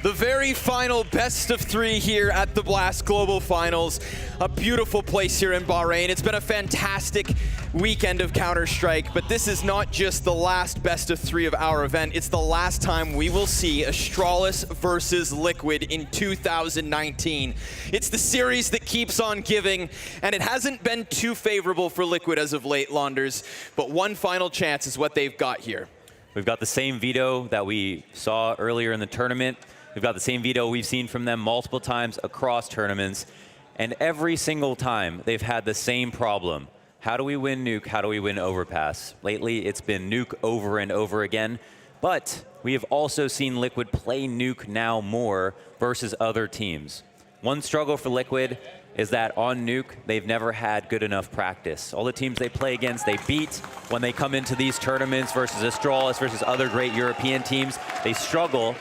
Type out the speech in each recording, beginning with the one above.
The very final best of 3 here at the Blast Global Finals. A beautiful place here in Bahrain. It's been a fantastic weekend of Counter-Strike, but this is not just the last best of 3 of our event. It's the last time we will see Astralis versus Liquid in 2019. It's the series that keeps on giving, and it hasn't been too favorable for Liquid as of late, Launders, but one final chance is what they've got here. We've got the same veto that we saw earlier in the tournament. We've got the same veto we've seen from them multiple times across tournaments. And every single time, they've had the same problem. How do we win nuke? How do we win overpass? Lately, it's been nuke over and over again. But we have also seen Liquid play nuke now more versus other teams. One struggle for Liquid is that on nuke, they've never had good enough practice. All the teams they play against, they beat. When they come into these tournaments versus Astralis versus other great European teams, they struggle.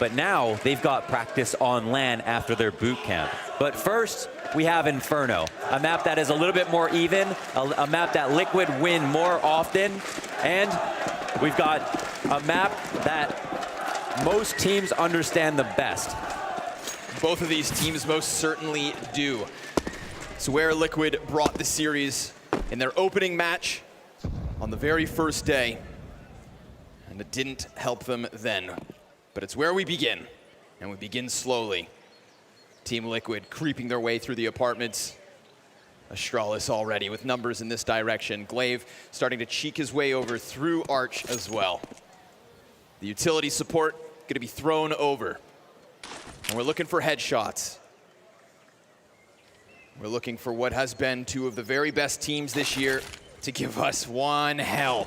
But now they've got practice on LAN after their boot camp. But first, we have Inferno, a map that is a little bit more even, a map that Liquid win more often, and we've got a map that most teams understand the best. Both of these teams most certainly do. It's where Liquid brought the series in their opening match on the very first day, and it didn't help them then. But it's where we begin, and we begin slowly. Team Liquid creeping their way through the apartments. Astralis already with numbers in this direction. Glaive starting to cheek his way over through Arch as well. The utility support going to be thrown over. And we're looking for headshots. We're looking for what has been 2 of the very best teams this year to give us one hell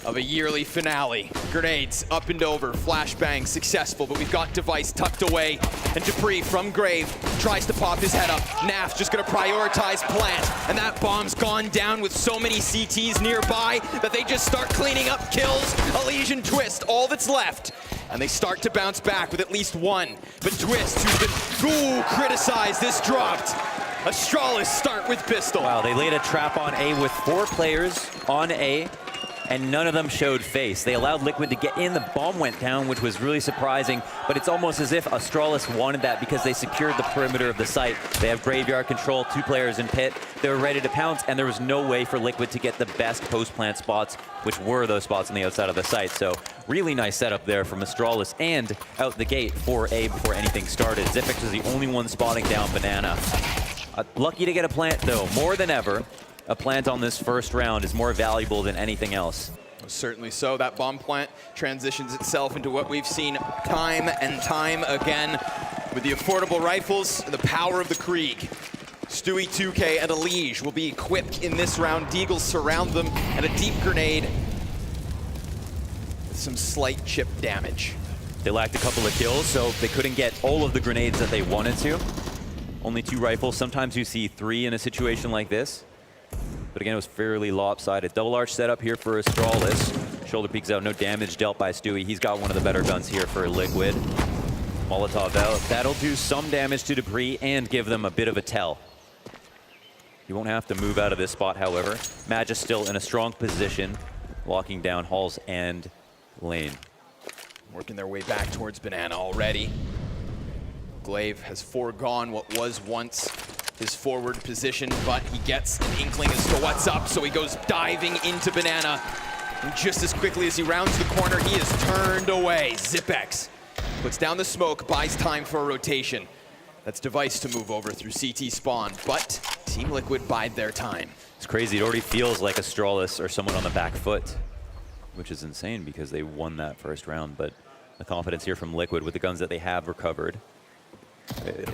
of a yearly finale. Grenades up and over, flashbang successful, but we've got Device tucked away, and Dupree from Grave tries to pop his head up. Naf's just gonna prioritize plant, and that bomb's gone down with so many CTs nearby that they just start cleaning up kills. Elysian Twist, all that's left. And they start to bounce back with at least one. But Twist, who's been criticized, this dropped. Astralis start with pistol. Wow, they laid a trap on A with 4 players on A, and none of them showed face. They allowed Liquid to get in, the bomb went down, which was really surprising, but it's almost as if Astralis wanted that because they secured the perimeter of the site. They have graveyard control, 2 players in pit. They were ready to pounce, and there was no way for Liquid to get the best post-plant spots, which were those spots on the outside of the site. So really nice setup there from Astralis, and out the gate for A before anything started. Xyp9x was the only one spotting down Banana. Lucky to get a plant, though, more than ever. A plant on this first round is more valuable than anything else. Certainly so. That bomb plant transitions itself into what we've seen time and time again with the affordable rifles and the power of the Krieg. Stewie 2K and Elige will be equipped in this round. Deagles surround them, and a deep grenade with some slight chip damage. They lacked a couple of kills, so they couldn't get all of the grenades that they wanted to. Only 2 rifles. Sometimes you see 3 in a situation like this. But again, it was fairly lopsided. Double arch setup here for Astralis. Shoulder peeks out, no damage dealt by Stewie. He's got one of the better guns here for Liquid. Molotov out. That'll do some damage to Dupree and give them a bit of a tell. He won't have to move out of this spot, however. Magic's still in a strong position, locking down halls and lane. Working their way back towards Banana already. Glaive has foregone what was once his forward position, but he gets an inkling as to what's up, so he goes diving into Banana. And just as quickly as he rounds the corner, he is turned away. Xyp9x puts down the smoke, buys time for a rotation. That's Device to move over through CT spawn, but Team Liquid bide their time. It's crazy. It already feels like Astralis or someone on the back foot, which is insane because they won that first round, but the confidence here from Liquid with the guns that they have recovered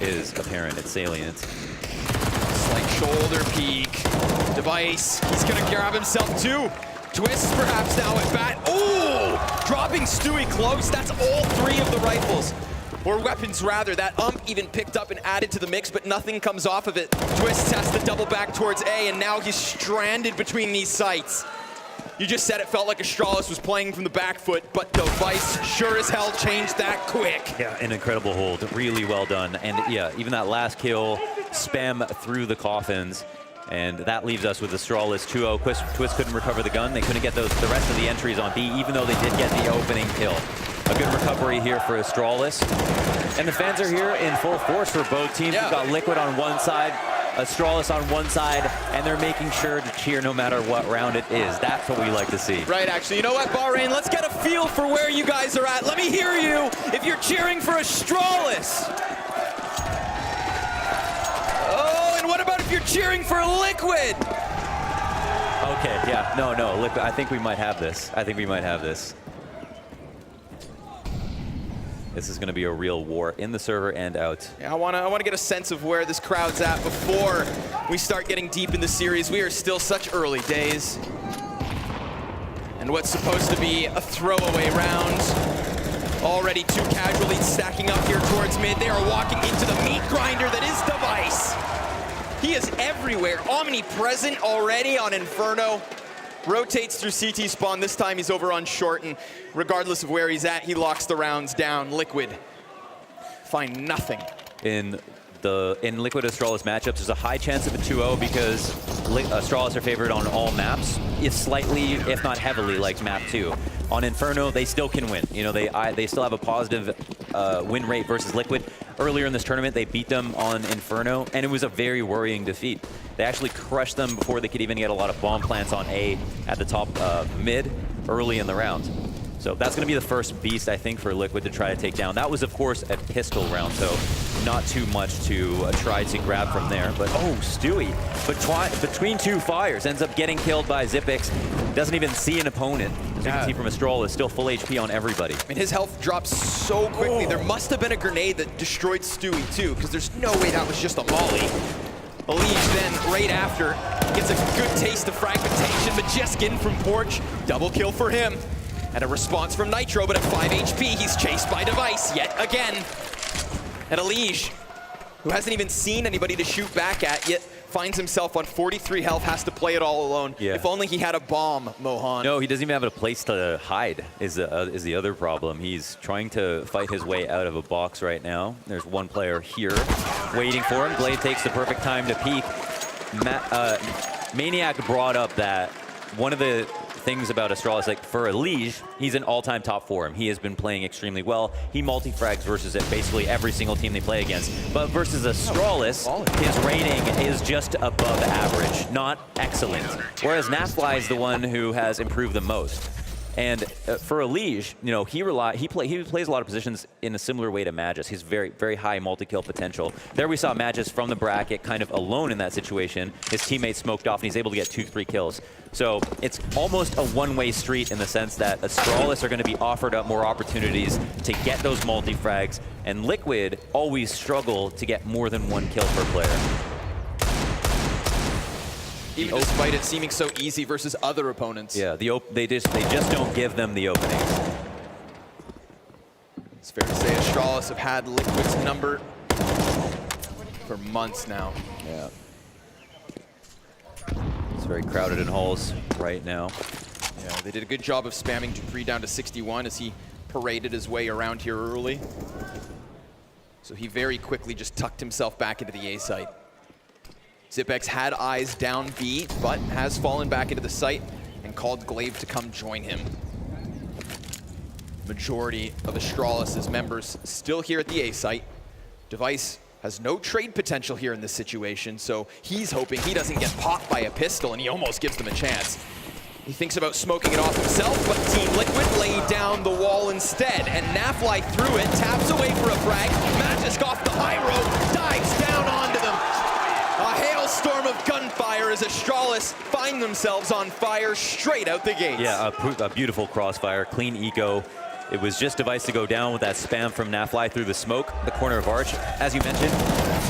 is apparent. It's salient. Slight shoulder peek. Device, he's gonna grab himself 2. Twists perhaps now at bat. Ooh! Dropping Stewie close. That's all 3 of the rifles. Or weapons rather. That even picked up and added to the mix, but nothing comes off of it. Twists has to double back towards A, and now he's stranded between these sites. You just said it felt like Astralis was playing from the back foot, but Device sure as hell changed that quick. Yeah, an incredible hold. Really well done. And yeah, even that last kill, spam through the coffins. And that leaves us with Astralis 2-0. Twist couldn't recover the gun. They couldn't get the rest of the entries on B, even though they did get the opening kill. A good recovery here for Astralis. And the fans are here in full force for both teams. We've got Liquid on one side, Astralis on one side, and they're making sure to cheer no matter what round it is. That's what we like to see. Right, actually. You know what, Bahrain? Let's get a feel for where you guys are at. Let me hear you if you're cheering for Astralis. Oh, and what about if you're cheering for Liquid? Okay, yeah, no, Liquid. I think we might have this. This is going to be a real war in the server and out. Yeah, I wanna get a sense of where this crowd's at before we start getting deep in the series. We are still such early days. And what's supposed to be a throwaway round. Already 2 casualties stacking up here towards mid. They are walking into the meat grinder that is Device. He is everywhere, omnipresent already on Inferno. Rotates through CT spawn. This time he's over on short, and regardless of where he's at, he locks the rounds down. Liquid find nothing. In Liquid Astralis matchups, there's a high chance of a 2-0 because Astralis are favored on all maps, if slightly, if not heavily, like map 2. On Inferno, they still can win. You know, they still have a positive win rate versus Liquid. Earlier in this tournament, they beat them on Inferno, and it was a very worrying defeat. They actually crushed them before they could even get a lot of bomb plants on A at the top mid early in the round. So that's going to be the first beast, I think, for Liquid to try to take down. That was, of course, a pistol round, so not too much to try to grab from there. But, oh, Stewie, between 2 fires, ends up getting killed by Zipix. Doesn't even see an opponent. As you can see from Astralis, still full HP on everybody. And his health drops so quickly. There must have been a grenade that destroyed Stewie, too, because there's no way that was just a molly. Elige then, right after, gets a good taste of fragmentation. Majeskin from Porch, double kill for him. And a response from Nitro, but at 5 HP, he's chased by Device yet again. And Elige, who hasn't even seen anybody to shoot back at yet, finds himself on 43 health, has to play it all alone. Yeah. If only he had a bomb, Mohan. No, he doesn't even have a place to hide, is the other problem. He's trying to fight his way out of a box right now. There's one player here waiting for him. Glade takes the perfect time to peek. Maniac brought up that one of the things about Astralis, like for Elige, he's an all-time top form. He has been playing extremely well. He multi-frags versus basically every single team they play against. But versus Astralis, his rating is just above average, not excellent. Whereas Nafly is the one who has improved the most. And for Elige, you know, he plays a lot of positions in a similar way to Magus. He's very high multi-kill potential. There we saw Magus from the bracket kind of alone in that situation. His teammate smoked off and he's able to get 2-3 kills. So it's almost a one-way street in the sense that Astralis are going to be offered up more opportunities to get those multi-frags, and Liquid always struggle to get more than 1 kill per player. Even despite it seeming so easy versus other opponents. Yeah, they just don't give them the openings. It's fair to say Astralis have had Liquid's number for months now. Yeah. It's very crowded in halls right now. Yeah, they did a good job of spamming Dupree down to 61 as he paraded his way around here early. So he very quickly just tucked himself back into the A site. Zipex had eyes down B, but has fallen back into the site and called Glaive to come join him. Majority of Astralis' members still here at the A site. Device has no trade potential here in this situation, so he's hoping he doesn't get popped by a pistol, and he almost gives them a chance. He thinks about smoking it off himself, but Team Liquid laid down the wall instead, and Nafly threw it, taps away for a frag. Magisk off the high road, dives down onto them. A hailstorm of gunfire as Astralis find themselves on fire straight out the gates. Yeah, a beautiful crossfire, clean eco. It was just Device to go down with that spam from Nafly through the smoke, the corner of Arch. As you mentioned,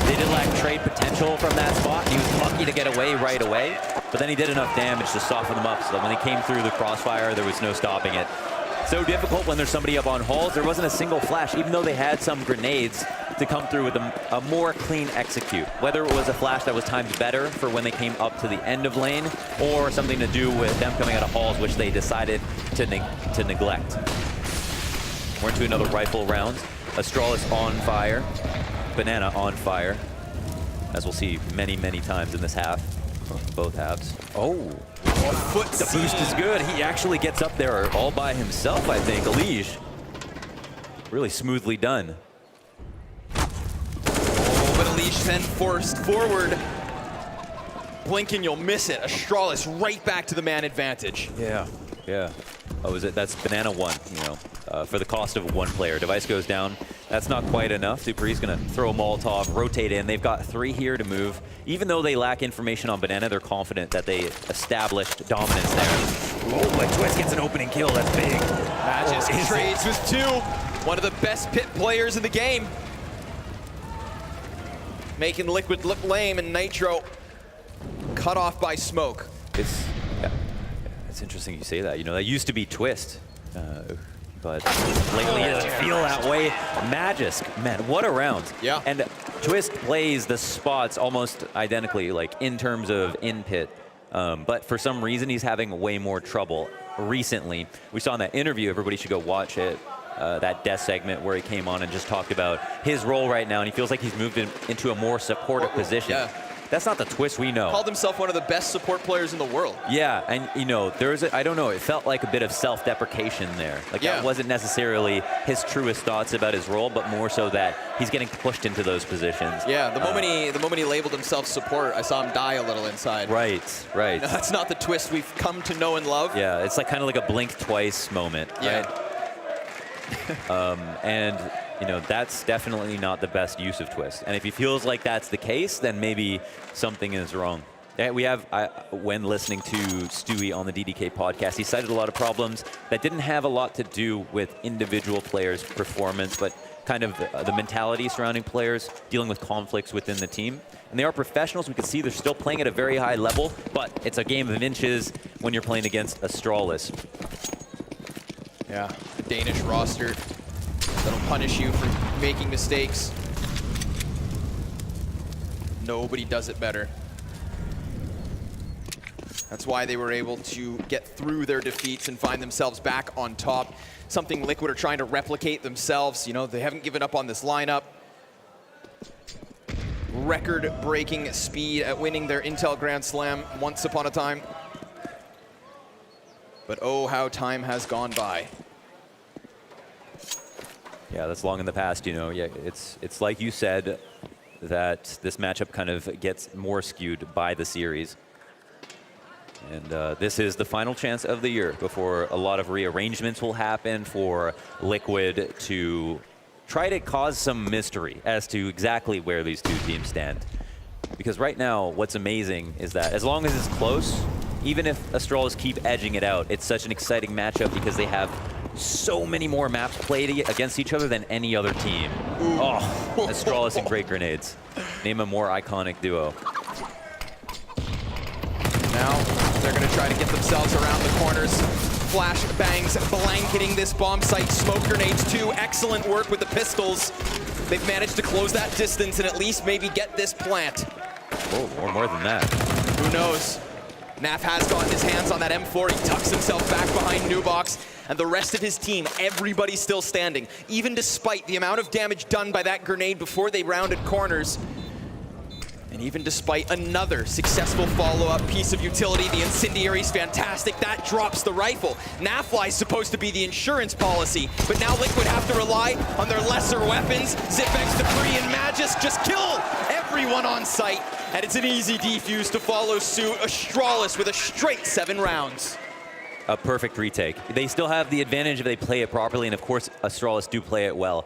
they did lack trade potential from that spot. He was lucky to get away right away, but then he did enough damage to soften them up so that when they came through the crossfire, there was no stopping it. So difficult when there's somebody up on halls. There wasn't a single flash, even though they had some grenades to come through with a more clean execute. Whether it was a flash that was timed better for when they came up to the end of lane, or something to do with them coming out of halls, which they decided to neglect. We're into another rifle round. Astralis on fire. Banana on fire. As we'll see many times in this half. Both halves. Oh, foot the boost is good. He actually gets up there all by himself, I think. Elige really smoothly done. Oh, but Unleash then forced forward. Blink and you'll miss it. Astralis right back to the man advantage. Yeah. Oh, that's Banana 1, you know, for the cost of 1 player. Device goes down. That's not quite enough. Supreme's going to throw a Molotov, rotate in. They've got 3 here to move. Even though they lack information on Banana, they're confident that they established dominance there. Oh, but Twist gets an opening kill. That's big. Magisk trades with 2. One of the best pit players in the game. Making Liquid look lame, and Nitro cut off by smoke. It's interesting you say that. You know, that used to be Twist, but lately it doesn't feel that way. Magisk, man, what a round. Yeah. And Twist plays the spots almost identically, like in terms of in-pit. But for some reason, he's having way more trouble recently. We saw in that interview, everybody should go watch it, that death segment where he came on and just talked about his role right now, and he feels like he's moved into a more supportive position. Yeah. That's not the Twist we know. Called himself one of the best support players in the world. Yeah, and you know, I don't know, it felt like a bit of self-deprecation there. Like that wasn't necessarily his truest thoughts about his role, but more so that he's getting pushed into those positions. Yeah, the moment he labeled himself support, I saw him die a little inside. Right. No, that's not the Twist we've come to know and love. Yeah, it's like kind of like a blink twice moment, right? And you know, that's definitely not the best use of Twist. And if he feels like that's the case, then maybe something is wrong. We have, when listening to Stewie on the DDK podcast, he cited a lot of problems that didn't have a lot to do with individual players' performance, but kind of the mentality surrounding players, dealing with conflicts within the team. And they are professionals. We can see they're still playing at a very high level, but it's a game of inches when you're playing against Astralis. Yeah, the Danish roster that'll punish you for making mistakes. Nobody does it better. That's why they were able to get through their defeats and find themselves back on top. Something Liquid are trying to replicate themselves. You know, they haven't given up on this lineup. Record-breaking speed at winning their Intel Grand Slam once upon a time. But oh, how time has gone by. Yeah, that's long in the past, you know. Yeah, it's like you said, that this matchup kind of gets more skewed by the series. And this is the final chance of the year before a lot of rearrangements will happen for Liquid to try to cause some mystery as to exactly where these 2 teams stand. Because right now, what's amazing is that as long as it's close, even if Astralis keep edging it out, it's such an exciting matchup because they have so many more maps played against each other than any other team. Oh, Astralis and Great Grenades. Name a more iconic duo. Now they're going to try to get themselves around the corners. Flash bangs blanketing this bomb site. Smoke grenades too. Excellent work with the pistols. They've managed to close that distance and at least maybe get this plant. Oh, or more than that. Who knows? Naf has gotten his hands on that M4. He tucks himself back behind Nubox. And the rest of his team, everybody's still standing. Even despite the amount of damage done by that grenade before they rounded corners. And even despite another successful follow-up piece of utility, the Incendiary's fantastic. That drops the rifle. Nafly's supposed to be the insurance policy, but now Liquid have to rely on their lesser weapons. Zipex, Debris, and Magisk just kill everyone on site. And it's an easy defuse to follow suit. Astralis with a straight 7 rounds. A perfect retake. They still have the advantage if they play it properly, and of course, Astralis do play it well.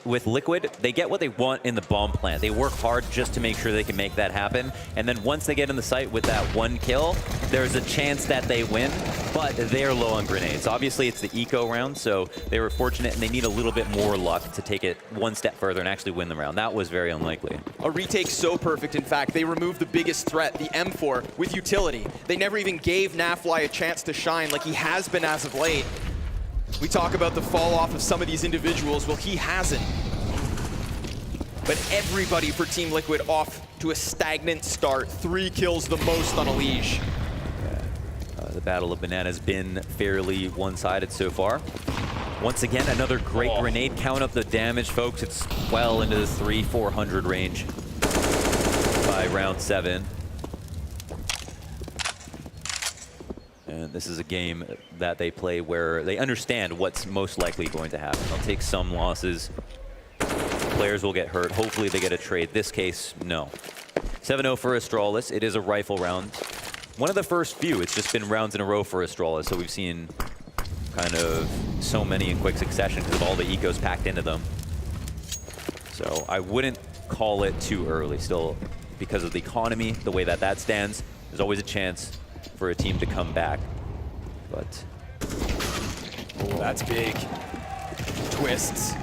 With Liquid, they get what they want in the bomb plant. They work hard just to make sure they can make that happen. And then once they get in the site with that 1 kill, there's a chance that they win, but they're low on grenades. Obviously, it's the eco round, so they were fortunate, and they need a little bit more luck to take it 1 step further and actually win the round. That was very unlikely. A retake so perfect, in fact, they removed the biggest threat, the M4, with utility. They never even gave Nafly a chance to shine like he has been as of late. We talk about the fall off of some of these individuals. Well, he hasn't. But everybody for Team Liquid off to a stagnant start. 3 kills the most on a Liege. Yeah. The Battle of Banana has been fairly one-sided so far. Once again, another great grenade. Count up the damage, folks. It's well into the 300-400 range by round 7. And this is a game that they play where they understand what's most likely going to happen. They'll take some losses. Players will get hurt. Hopefully they get a trade. This case, no. 7-0 for Astralis. It is a rifle round. One of the first few. It's just been rounds in a row for Astralis, so we've seen kind of so many in quick succession because of all the ecos packed into them. So I wouldn't call it too early. Still, because of the economy, the way that stands, there's always a chance for a team to come back. But oh, that's big. Twists,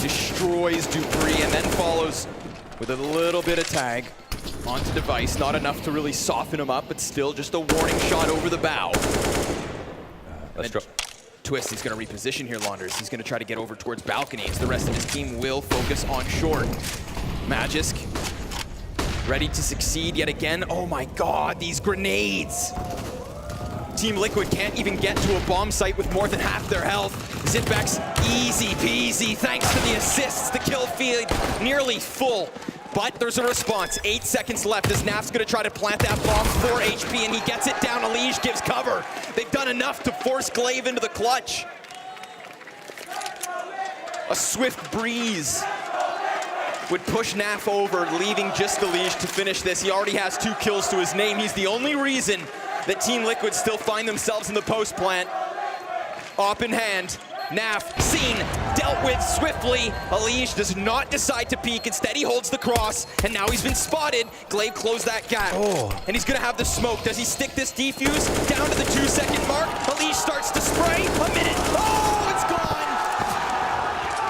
destroys Dupree, and then follows with a little bit of tag onto Device. Not enough to really soften him up, but still just a warning shot over the bow. Twist, he's going to reposition here, Launders. He's going to try to get over towards balcony as the rest of his team will focus on short. Magisk ready to succeed yet again. Oh my God, these grenades. Team Liquid can't even get to a bomb site with more than half their health. Zipbex, easy peasy, thanks to the assists. The kill feed nearly full, but there's a response. 8 seconds left as Naf's gonna try to plant that bomb, 4 HP, and he gets it down. Alige gives cover. They've done enough to force Glaive into the clutch. A swift breeze would push Naf over, leaving just Alige to finish this. He already has 2 kills to his name. He's the only reason that Team Liquid still find themselves in the post plant. Op in hand, Naf seen, dealt with swiftly. Alige does not decide to peek. Instead, he holds the cross, and now he's been spotted. Glaive closed that gap, and he's gonna have the smoke. Does he stick this defuse down to the 2-second mark? Alige starts to spray. A minute. Oh, it's gone.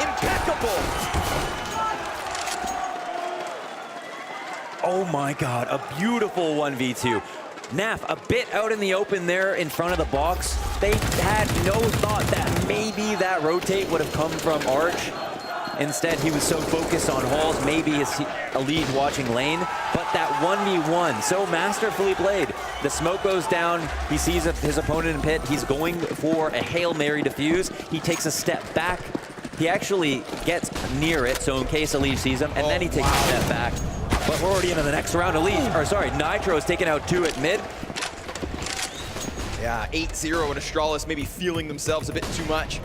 Impeccable. oh my God, a beautiful 1v2. Naf a bit out in the open there in front of the box. They had no thought that maybe that rotate would have come from Arch. Instead, he was so focused on Halls, maybe his Alige watching lane, but that 1v1 so masterfully played. The smoke goes down, he sees his opponent in pit, he's going for a Hail Mary defuse, he takes a step back, he actually gets near it, so in case Alige sees him, and then he takes a step back. But we're already into the next round. Nitro is taking out 2 at mid. Yeah, 8-0 and Astralis maybe feeling themselves a bit too much.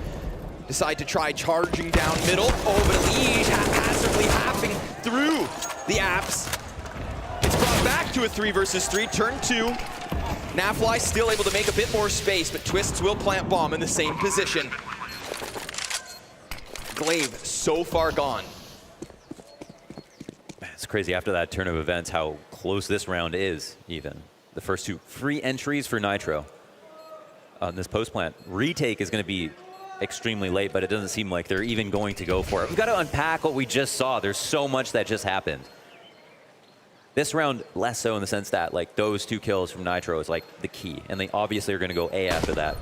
Decide to try charging down middle. Oh, but Alige haphazardly halving through the apps. It's brought back to a 3 versus 3, turn 2. Nafly still able to make a bit more space, but Twists will plant bomb in the same position. Glaive so far gone. It's crazy after that turn of events how close this round is even. The first 2 free entries for Nitro on this post plant. Retake is going to be extremely late, but it doesn't seem like they're even going to go for it. We've got to unpack what we just saw. There's so much that just happened. This round, less so in the sense that like those 2 kills from Nitro is like the key, and they obviously are going to go A after that.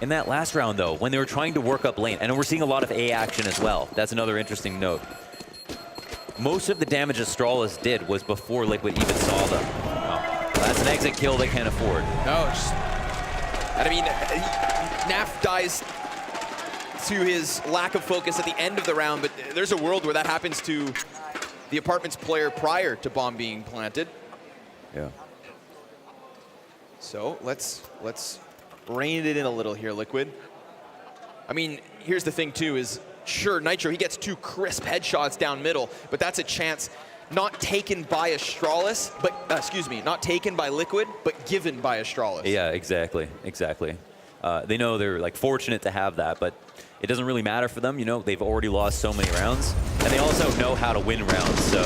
In that last round though, when they were trying to work up lane, and we're seeing a lot of A action as well. That's another interesting note. Most of the damage Astralis did was before Liquid even saw them. Oh, that's an exit kill they can't afford. No, I mean, Naf dies to his lack of focus at the end of the round, but there's a world where that happens to the Apartments player prior to bomb being planted. Yeah. So let's rein it in a little here, Liquid. I mean, here's the thing too is, sure, Nitro, he gets 2 crisp headshots down middle, but that's a chance not taken by Astralis, but, excuse me, not taken by Liquid, but given by Astralis. Yeah, exactly. They know they're like fortunate to have that, but it doesn't really matter for them. You know, they've already lost so many rounds, and they also know how to win rounds. So,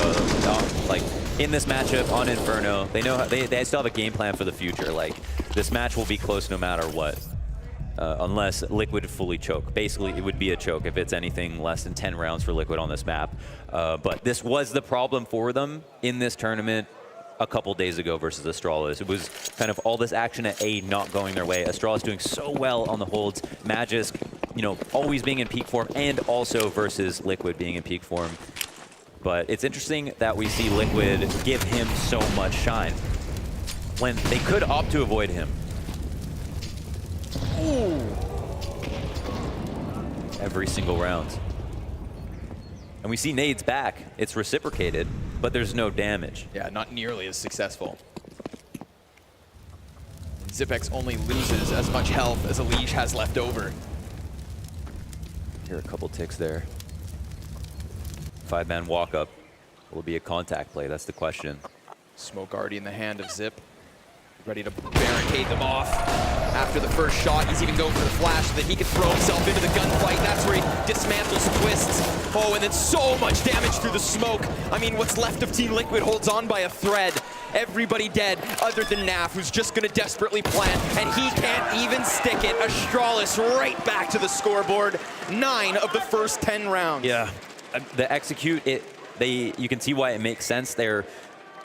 like in this matchup on Inferno, they know they still have a game plan for the future. Like this match will be close no matter what. Unless Liquid fully choke. Basically, it would be a choke if it's anything less than 10 rounds for Liquid on this map. But this was the problem for them in this tournament a couple days ago versus Astralis. It was kind of all this action at A not going their way. Astralis doing so well on the holds. Magisk, you know, always being in peak form, and also versus Liquid being in peak form. But it's interesting that we see Liquid give him so much shine when they could opt to avoid him. Ooh. Every single round. And we see nades back. It's reciprocated, but there's no damage. Yeah, not nearly as successful. Zipex only loses as much health as Elige has left over. Here are a couple ticks there. 5-man walk up. Will it be a contact play? That's the question. Smoke already in the hand of Zip. Ready to barricade them off. After the first shot, he's even going for the flash so that he can throw himself into the gunfight. That's where he dismantles Twists. Oh, and then so much damage through the smoke. I mean, what's left of Team Liquid holds on by a thread. Everybody dead other than Naf, who's just gonna desperately plant, and he can't even stick it. Astralis right back to the scoreboard. 9 of the first 10 rounds. Yeah, the execute, you can see why it makes sense there.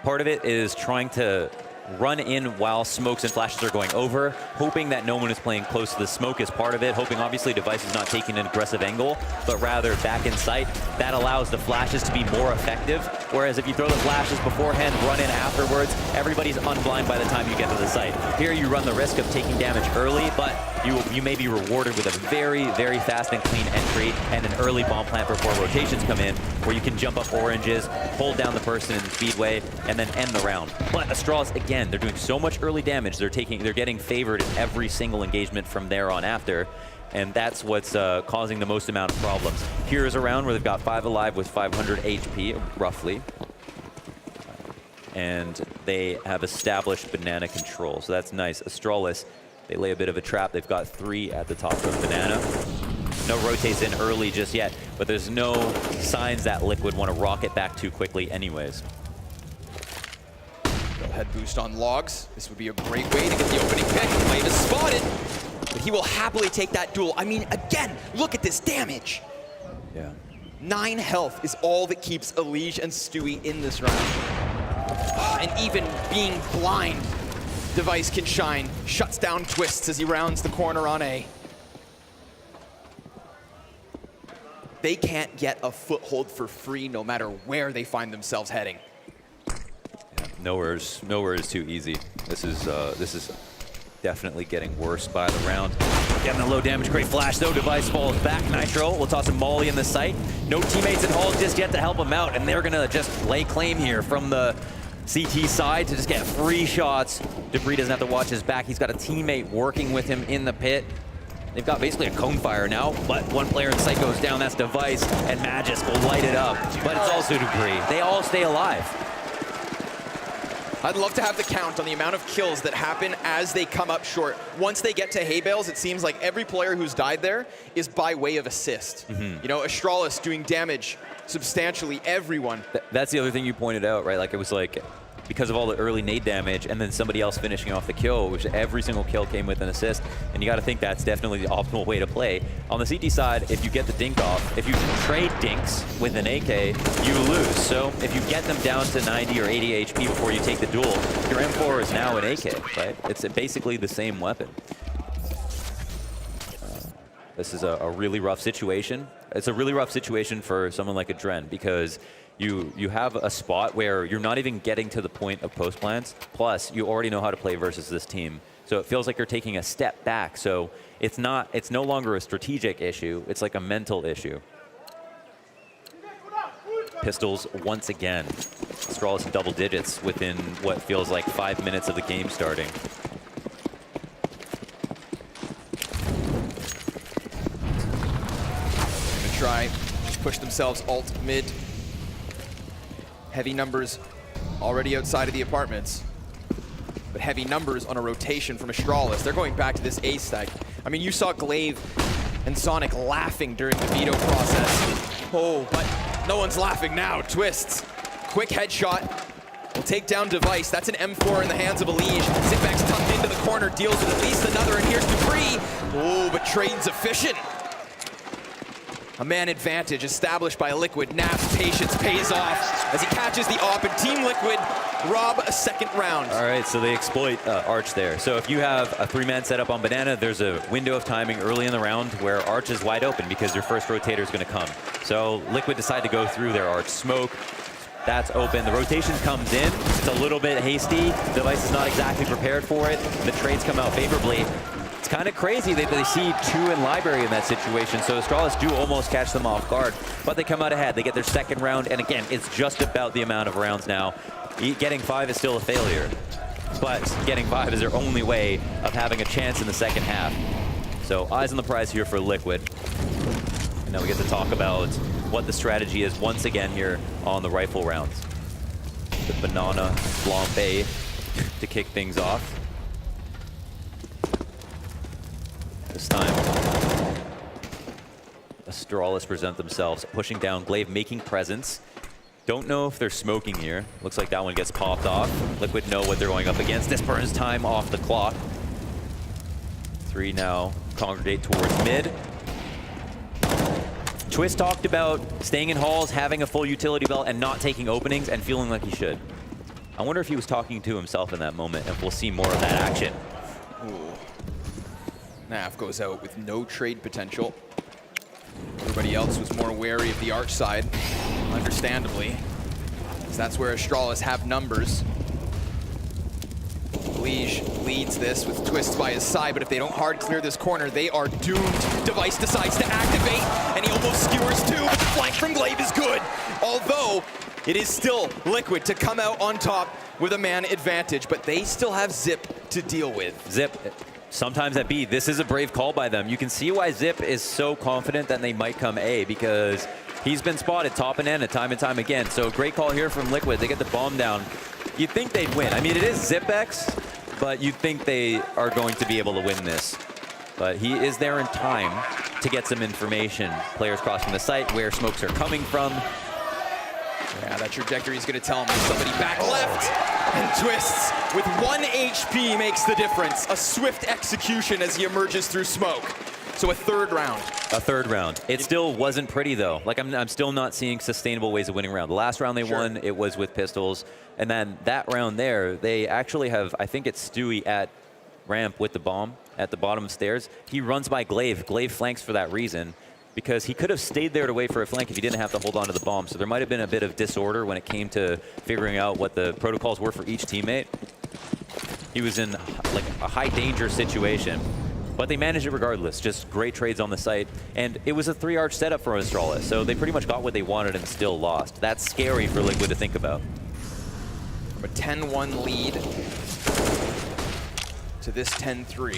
Part of it is trying to run in while smokes and flashes are going over, hoping that no one is playing close to the smoke is part of it, hoping obviously Device is not taking an aggressive angle, but rather back in sight. That allows the flashes to be more effective, whereas if you throw the flashes beforehand, run in afterwards, everybody's unblind by the time you get to the site. Here you run the risk of taking damage early, but you may be rewarded with a very, very fast and clean entry and an early bomb plant before rotations come in, where you can jump up oranges, hold down the person in the speedway, and then end the round. But Astralis, again, they're doing so much early damage, they're getting favored in every single engagement from there on after, and that's what's causing the most amount of problems. Here is a round where they've got 5 alive with 500 HP, roughly. And they have established banana control, so that's nice. Astralis, they lay a bit of a trap. They've got 3 at the top of banana. No rotates in early just yet, but there's no signs that Liquid want to rocket back too quickly anyways. Head boost on logs. This would be a great way to get the opening pick. Glaive is spotted, but he will happily take that duel. I mean, again, look at this damage. Yeah. 9 health is all that keeps Elige and Stewie in this round. And even being blind, Device can shine. Shuts down Twists as he rounds the corner on A. They can't get a foothold for free no matter where they find themselves heading. Nowhere is too easy. This is definitely getting worse by the round. Getting the low damage, great flash though. Device falls back. Nitro will toss a molly in the site. No teammates in Hall just yet to help him out, and they're gonna just lay claim here from the CT side to just get free shots. Debris doesn't have to watch his back. He's got a teammate working with him in the pit. They've got basically a cone fire now, but one player in sight goes down. That's Device, and Magis will light it up. But it's also Debris. They all stay alive. I'd love to have the count on the amount of kills that happen as they come up short. Once they get to hay bales, it seems like every player who's died there is by way of assist. You know, Astralis doing damage substantially, everyone. That's the other thing you pointed out, right? Like, it was like, because of all the early nade damage and then somebody else finishing off the kill, which every single kill came with an assist, and you got to think that's definitely the optimal way to play. On the CT side, if you get the dink off, if you trade dinks with an AK, you lose. So if you get them down to 90 or 80 HP before you take the duel, your M4 is now an AK, right? It's basically the same weapon. This is a really rough situation. It's a really rough situation for someone like a Dren, because you have a spot where you're not even getting to the point of post plants, plus you already know how to play versus this team. So it feels like you're taking a step back. So it's no longer a strategic issue, it's like a mental issue. Pistols once again. Astralis in double digits within what feels like 5 minutes of the game starting. Gonna try, push themselves alt mid. Heavy numbers already outside of the apartments, but heavy numbers on a rotation from Astralis. They're going back to this A stack. I mean, you saw Glaive and Sonic laughing during the veto process. Oh, but no one's laughing now. Twists, quick headshot, will take down Device. That's an M4 in the hands of Elige. Zipback's tucked into the corner, deals with at least another, and here's Debris. Oh, but Trade's efficient. A man advantage established by Liquid. Naf's patience pays off as he catches the op, and Team Liquid rob a second round. All right, so they exploit Arch there. So if you have a 3-man setup on Banana, there's a window of timing early in the round where Arch is wide open because your first rotator is going to come. So Liquid decide to go through their Arch smoke. That's open. The rotation comes in. It's a little bit hasty. Device is not exactly prepared for it. The trades come out favorably. It's kind of crazy that they see 2 in library in that situation, so Astralis do almost catch them off guard, but they come out ahead. They get their second round, and again, it's just about the amount of rounds now. Getting 5 is still a failure. but getting 5 is their only way of having a chance in the second half. So eyes on the prize here for Liquid. And now we get to talk about what the strategy is once again here on the rifle rounds. The banana flambe to kick things off. This time, Astralis present themselves, pushing down Glaive, making presence. Don't know if they're smoking here. Looks like that one gets popped off. Liquid know what they're going up against. This burns time off the clock. 3 now congregate towards mid. Twist talked about staying in halls, having a full utility belt, and not taking openings, and feeling like he should. I wonder if he was talking to himself in that moment, and we'll see more of that action. Ooh. Nav goes out with no trade potential. Everybody else was more wary of the arch side, understandably, because that's where Astralis have numbers. Lige leads this with Twist by his side, but if they don't hard clear this corner, they are doomed. Device decides to activate, and he almost skewers too, but the flank from Glaive is good. Although, it is still Liquid to come out on top with a man advantage, but they still have Zip to deal with. Zip, sometimes at B, this is a brave call by them. You can see why Zip is so confident that they might come A, because he's been spotted top and end time again. So great call here from Liquid. They get the bomb down. You'd think they'd win. I mean, it is ZipX, but you'd think they are going to be able to win this. But he is there in time to get some information. Players crossing the site, where smokes are coming from. Yeah, that trajectory is going to tell him there's somebody back left. And Twists with 1 HP makes the difference. A swift execution as he emerges through smoke. So a third round. A third round. It still wasn't pretty, though. Like, I'm still not seeing sustainable ways of winning round. The last round they won, it was with pistols. And then that round there, they actually have, I think it's Stewie at ramp with the bomb at the bottom of stairs. He runs by Glaive. Glaive flanks for that reason, because he could have stayed there to wait for a flank if he didn't have to hold on to the bomb. So there might have been a bit of disorder when it came to figuring out what the protocols were for each teammate. He was in like a high danger situation, but they managed it regardless. Just great trades on the site. And it was a 3-arch setup for Astralis, so they pretty much got what they wanted and still lost. That's scary for Liquid to think about. From a 10-1 lead to this 10-3.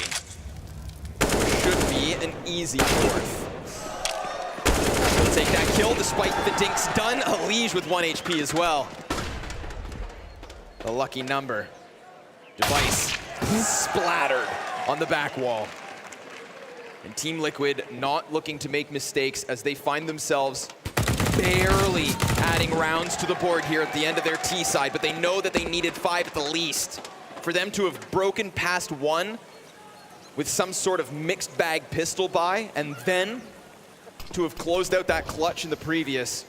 Should be an easy fourth. He'll take that kill despite the dinks done. A Lige with 1 HP as well. The lucky number. Device splattered on the back wall. And Team Liquid not looking to make mistakes as they find themselves barely adding rounds to the board here at the end of their T side, but they know that they needed 5 at the least. For them to have broken past 1 with some sort of mixed bag pistol buy, and then to have closed out that clutch in the previous,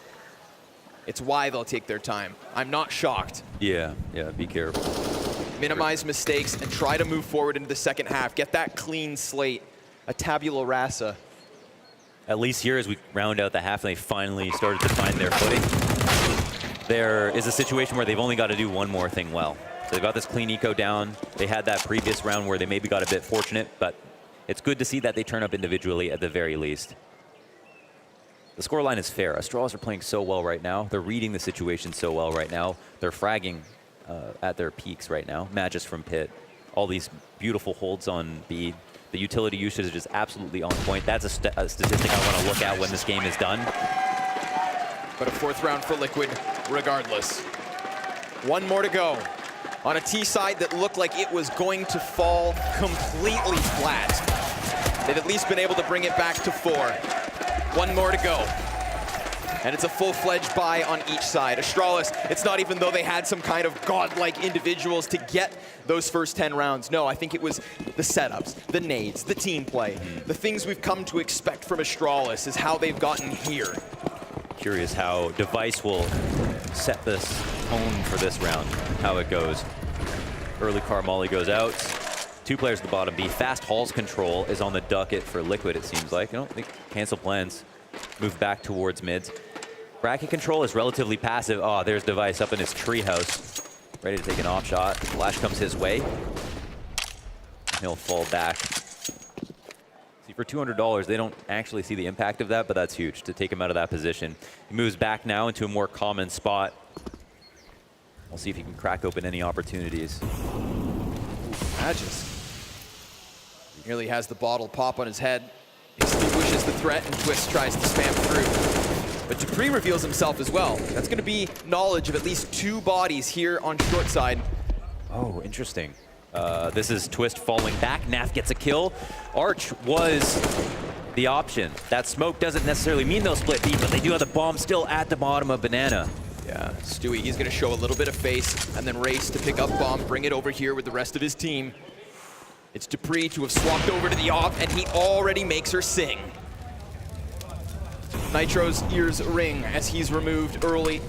it's why they'll take their time. I'm not shocked. Yeah, be careful. Minimize mistakes and try to move forward into the second half. Get that clean slate, a tabula rasa. At least here, as we round out the half and they finally started to find their footing, there is a situation where they've only got to do one more thing well. So they've got this clean eco down. They had that previous round where they maybe got a bit fortunate, but it's good to see that they turn up individually at the very least. The scoreline is fair. Astralis are playing so well right now. They're reading the situation so well right now. They're fragging at their peaks right now. Magis from pit. All these beautiful holds on B. The utility usage is absolutely on point. That's a statistic I want to look at when this game is done. But a 4th round for Liquid regardless. 1 more to go on a T side that looked like it was going to fall completely flat. They've at least been able to bring it back to 4. 1 more to go. And it's a full-fledged buy on each side. Astralis, it's not even though they had some kind of godlike individuals to get those first 10 rounds. No, I think it was the setups, the nades, the team play. The things we've come to expect from Astralis is how they've gotten here. Curious how Device will set this tone for this round, how it goes. Early car molly goes out. 2 players at the bottom B. Fast Halls control is on the docket for Liquid, it seems like. I don't think cancel plans. Move back towards mids. Bracket control is relatively passive. Oh, there's Device up in his treehouse, ready to take an off shot. Flash comes his way. He'll fall back. See, for $200, they don't actually see the impact of that, but that's huge to take him out of that position. He moves back now into a more common spot. We'll see if he can crack open any opportunities. Montage nearly has the bottle pop on his head, extinguishes the threat, and Twist tries to spam through. But Dupree reveals himself as well. That's going to be knowledge of at least 2 bodies here on short side. Oh, interesting. This is Twist falling back. Naf gets a kill. Arch was the option. That smoke doesn't necessarily mean they'll split B, but they do have the bomb still at the bottom of Banana. Yeah, Stewie, he's going to show a little bit of face and then race to pick up bomb, bring it over here with the rest of his team. It's Dupree to have swapped over to the off, and he already makes her sing. Nitro's ears ring as he's removed early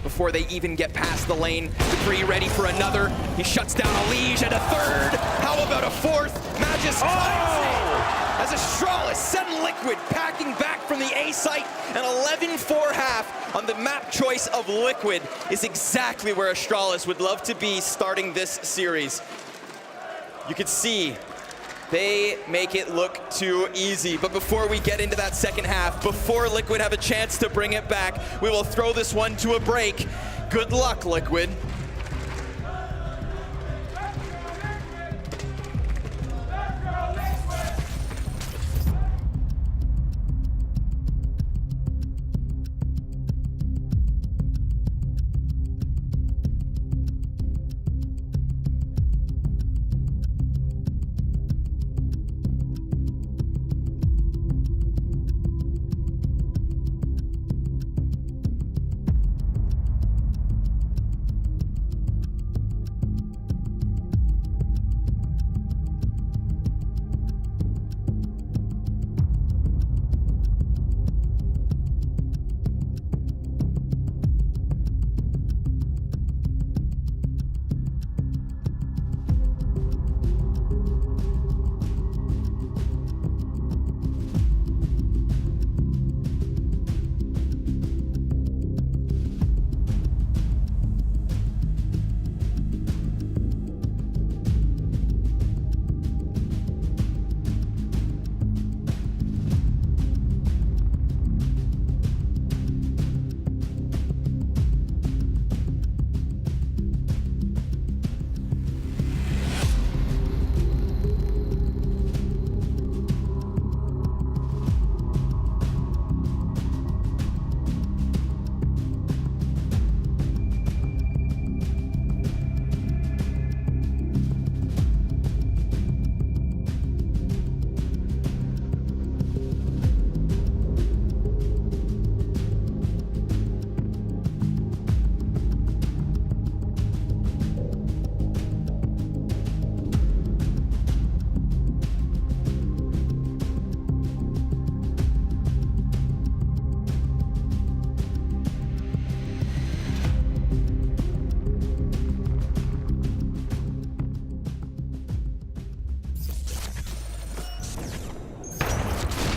before they even get past the lane. Dupree ready for another. He shuts down a Liege and a third. How about a fourth? Magis as Astralis send Liquid packing back from the A site. An 11-4 half on the map choice of Liquid is exactly where Astralis would love to be starting this series. You can see they make it look too easy. But before we get into that second half, before Liquid have a chance to bring it back, we will throw this one to a break. Good luck, Liquid.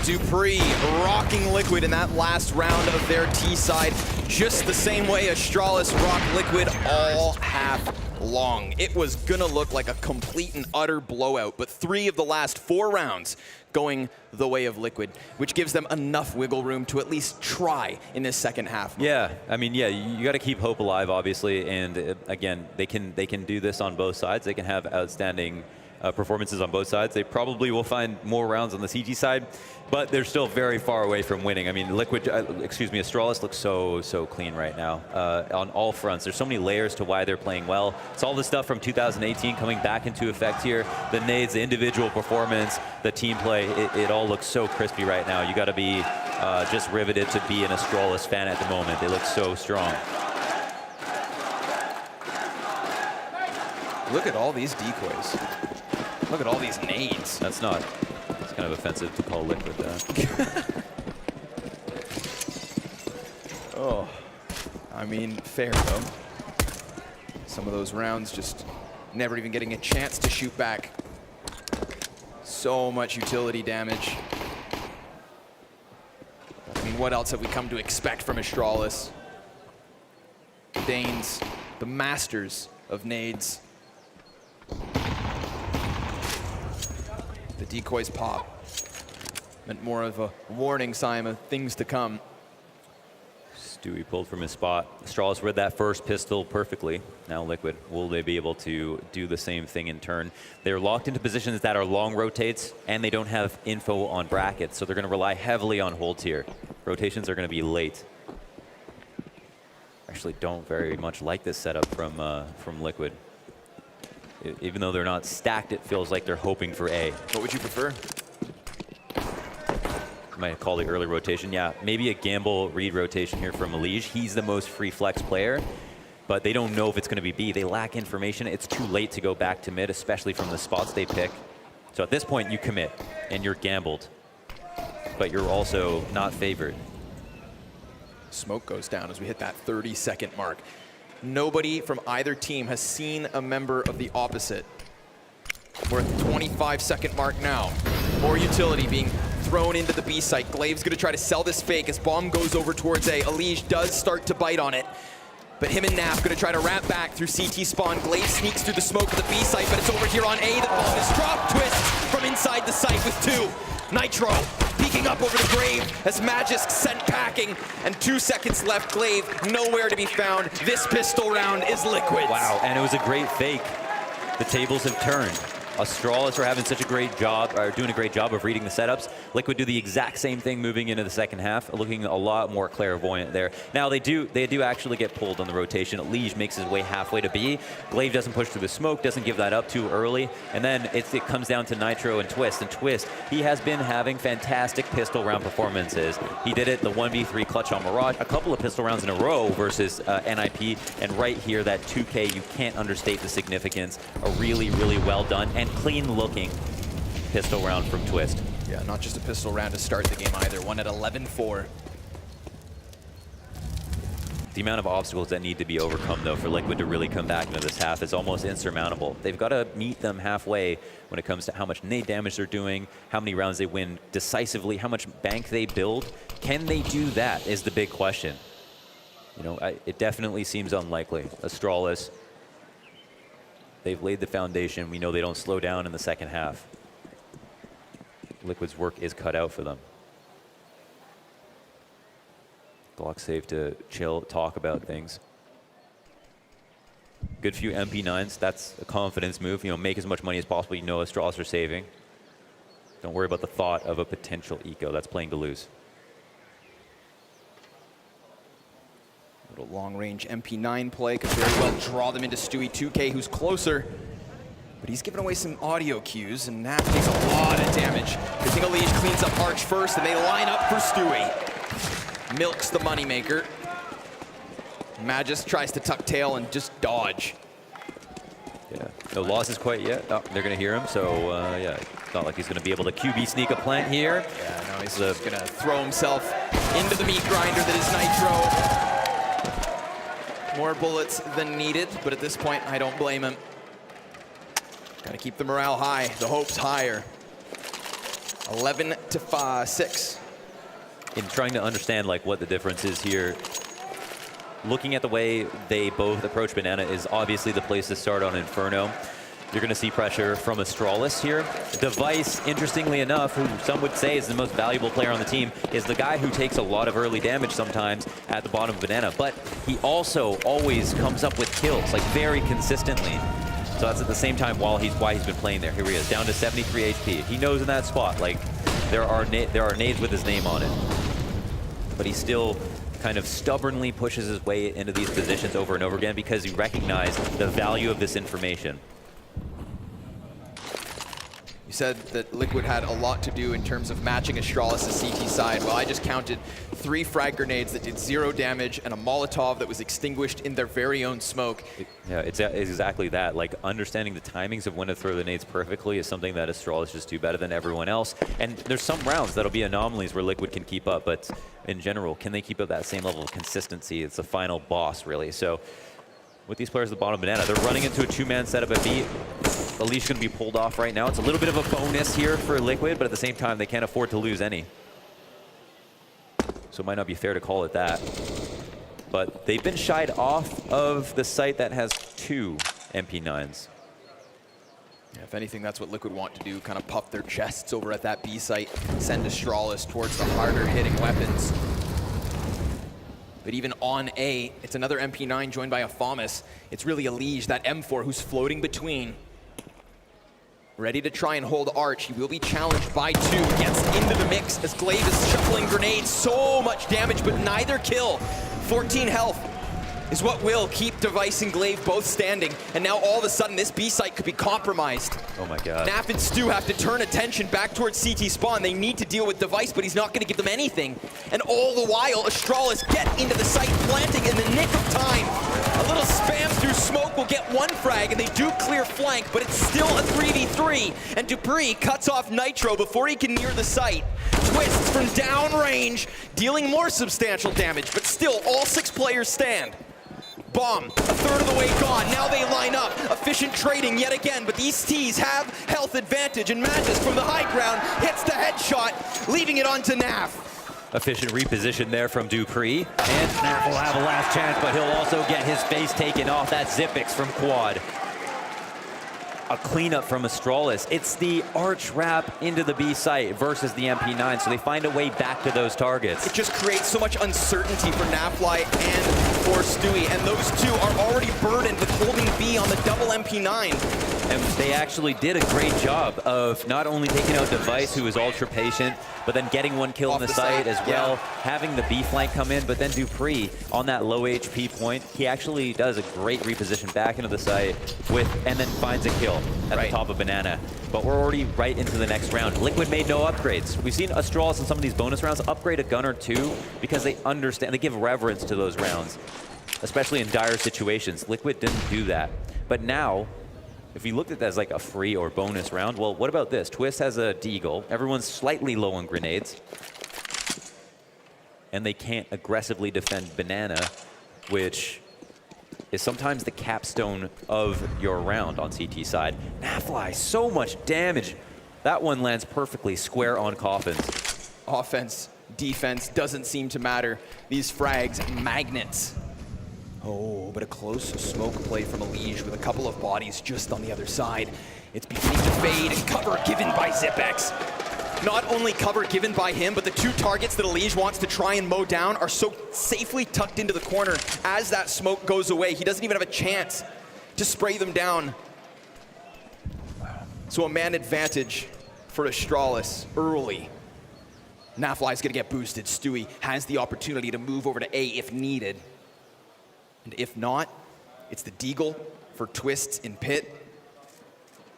Dupree rocking Liquid in that last round of their T side, just the same way Astralis rocked Liquid all half long. It was gonna look like a complete and utter blowout, but 3 of the last 4 rounds going the way of Liquid, which gives them enough wiggle room to at least try in this second half. Yeah, I mean, yeah, you got to keep hope alive, obviously, and again, they can do this on both sides. They can have outstanding performances on both sides. They probably will find more rounds on the CG side, but they're still very far away from winning. I mean, Astralis looks so clean right now on all fronts. There's so many layers to why they're playing well. It's all the stuff from 2018 coming back into effect here. The nades, the individual performance, the team play, it all looks so crispy right now. You got to be just riveted to be an Astralis fan at the moment. They look so strong. Look at all these decoys. Look at all these nades. It's kind of offensive to call Liquid that. Oh, I mean, fair though. Some of those rounds just never even getting a chance to shoot back. So much utility damage. I mean, what else have we come to expect from Astralis? Danes, the masters of nades. The decoys pop. Meant more of a warning sign of things to come. Stewie pulled from his spot. Astralis read that first pistol perfectly. Now Liquid, will they be able to do the same thing in turn? They're locked into positions that are long rotates, and they don't have info on brackets, so they're going to rely heavily on holds here. Rotations are going to be late. Actually don't very much like this setup from Liquid. Even though they're not stacked, it feels like they're hoping for A. What would you prefer? Might call the early rotation. Yeah, maybe a gamble read rotation here from Montage. He's the most free flex player, but they don't know if it's going to be B. They lack information. It's too late to go back to mid, especially from the spots they pick. So at this point, you commit, and you're gambled, but you're also not favored. Smoke goes down as we hit that 30-second mark. Nobody from either team has seen a member of the opposite. We're at the 25-second mark now. More utility being thrown into the B site. Glaive's gonna try to sell this fake as bomb goes over towards A. Alige does start to bite on it, but him and Naf gonna try to ramp back through CT spawn. Glaive sneaks through the smoke of the B site, but it's over here on A. The bomb is dropped. Twist from inside the site with 2. Nitro peeking up over the Glaive as Magisk sent packing, and 2 seconds left. Glaive nowhere to be found. This pistol round is Liquid's. Wow, and it was a great fake. The tables have turned. Astralis are having such a great job, are doing a great job of reading the setups. Liquid do the exact same thing moving into the second half, looking a lot more clairvoyant there. Now they do actually get pulled on the rotation. Lige makes his way halfway to B. Glaive doesn't push through the smoke, doesn't give that up too early, and then it comes down to Nitro and Twist. And Twist, he has been having fantastic pistol round performances. He did it the 1v3 clutch on Mirage, a couple of pistol rounds in a row versus NIP, and right here, that 2K, you can't understate the significance. A really, really well done and clean-looking pistol round from Twist. Yeah, not just a pistol round to start the game either. One at 11-4. The amount of obstacles that need to be overcome, though, for Liquid to really come back into this half is almost insurmountable. They've got to meet them halfway when it comes to how much nade damage they're doing, how many rounds they win decisively, how much bank they build. Can they do that is the big question. You know, it definitely seems unlikely. Astralis, they've laid the foundation. We know they don't slow down in the second half. Liquid's work is cut out for them. Glock safe to chill, talk about things. Good few MP9s. That's a confidence move. You know, make as much money as possible. You know Astralis are saving. Don't worry about the thought of a potential eco. That's playing to lose. Little long-range MP9 play could very well draw them into Stewie 2K, who's closer. But he's giving away some audio cues, and Naf takes a lot of damage. Good thing Alige cleans up Arch first, and they line up for Stewie. Milks the moneymaker. Magisk tries to tuck tail and just dodge. Yeah, no losses quite yet. Oh, they're going to hear him, so yeah, it's not like he's going to be able to QB sneak a plant here. Yeah, no, he's just going to throw himself into the meat grinder that is Nitro. More bullets than needed, but at this point, I don't blame him. Got to keep the morale high, the hopes higher. 11-6. In trying to understand like what the difference is here, looking at the way they both approach Banana is obviously the place to start on Inferno. You're going to see pressure from Astralis here. Device, interestingly enough, who some would say is the most valuable player on the team, is the guy who takes a lot of early damage sometimes at the bottom of Banana, but he also always comes up with kills, like very consistently. So that's at the same time why he's been playing there. Here he is, down to 73 HP. He knows in that spot, like, there are nades with his name on it. But he still kind of stubbornly pushes his way into these positions over and over again because he recognized the value of this information. You said that Liquid had a lot to do in terms of matching Astralis' CT side. Well, I just counted 3 frag grenades that did 0 damage and a Molotov that was extinguished in their very own smoke. Yeah, it's exactly that. Like, understanding the timings of when to throw the nades perfectly is something that Astralis just do better than everyone else. And there's some rounds that'll be anomalies where Liquid can keep up, but in general, can they keep up that same level of consistency? It's the final boss, really. So with these players at the bottom of Banana, they're running into a 2-man setup at B. Alige going to be pulled off right now. It's a little bit of a bonus here for Liquid, but at the same time, they can't afford to lose any. So it might not be fair to call it that. But they've been shied off of the site that has 2 MP9s. Yeah, if anything, that's what Liquid want to do, kind of puff their chests over at that B site, send Astralis towards the harder hitting weapons. But even on A, it's another MP9 joined by a Famas. It's really a Liege, that M4 who's floating between. Ready to try and hold Arch. He will be challenged by 2. Gets into the mix as Glaive is shuffling grenades. So much damage, but neither kill. 14 health is what will keep Device and Glaive both standing. And now all of a sudden, this B site could be compromised. Oh my God. Naf and Stu have to turn attention back towards CT spawn. They need to deal with Device, but he's not going to give them anything. And all the while, Astralis get into the site, planting in the nick of time. A little spam through smoke will get 1 frag, and they do clear flank, but it's still a 3v3. And Dupree cuts off Nitro before he can near the site. Twists from downrange, dealing more substantial damage, but still all 6 players stand. Bomb, a third of the way gone. Now they line up. Efficient trading yet again, but these T's have health advantage, and Mantis from the high ground hits the headshot, leaving it onto Naf. Efficient reposition there from Dupree, and Naf will have a last chance, but he'll also get his face taken off. That Zipix from Quad. A cleanup from Astralis. It's the Arch wrap into the B site versus the MP9, so they find a way back to those targets. It just creates so much uncertainty for Nafly and for Stewie, and those 2 are already burdened with holding B on the double MP9. And they actually did a great job of not only taking out Device, who is ultra patient, but then getting 1 kill on the site as well, having the B flank come in, but then Dupree on that low HP point, he actually does a great reposition back into the site and then finds a kill at the top of Banana. But we're already right into the next round. Liquid made no upgrades. We've seen Astralis in some of these bonus rounds upgrade a gun or 2 because they understand, they give reverence to those rounds, especially in dire situations. Liquid didn't do that. But now, if we looked at that as like a free or bonus round, well, what about this? Twist has a Deagle. Everyone's slightly low on grenades. And they can't aggressively defend Banana, which is sometimes the capstone of your round on CT side. Nafly, so much damage. That one lands perfectly square on Coffins. Offense, defense doesn't seem to matter. These frags, magnets. Oh, but a close smoke play from Liege with a couple of bodies just on the other side. It's beginning to fade, and cover given by Zipex. Not only cover given by him, but the 2 targets that Liege wants to try and mow down are so safely tucked into the corner as that smoke goes away. He doesn't even have a chance to spray them down. So a man advantage for Astralis early. Nafly's gonna get boosted. Stewie has the opportunity to move over to A if needed. And if not, it's the Deagle for Twists in pit.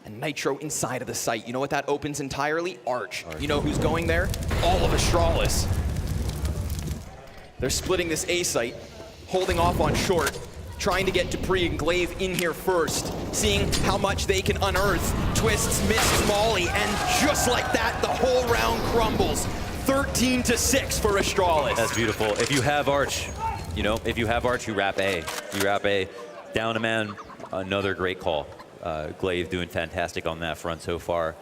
And Nitro inside of the site. You know what that opens entirely? Arch. You know who's going there? All of Astralis. They're splitting this A site, holding off on short, trying to get Dupree and Glaive in here first, seeing how much they can unearth. Twists misses Molly, and just like that, the whole round crumbles. 13-6 for Astralis. That's beautiful. If you have Arch, you know, if you have Arch, you wrap A. You wrap A. Down a man, another great call. Glaive doing fantastic on that front so far.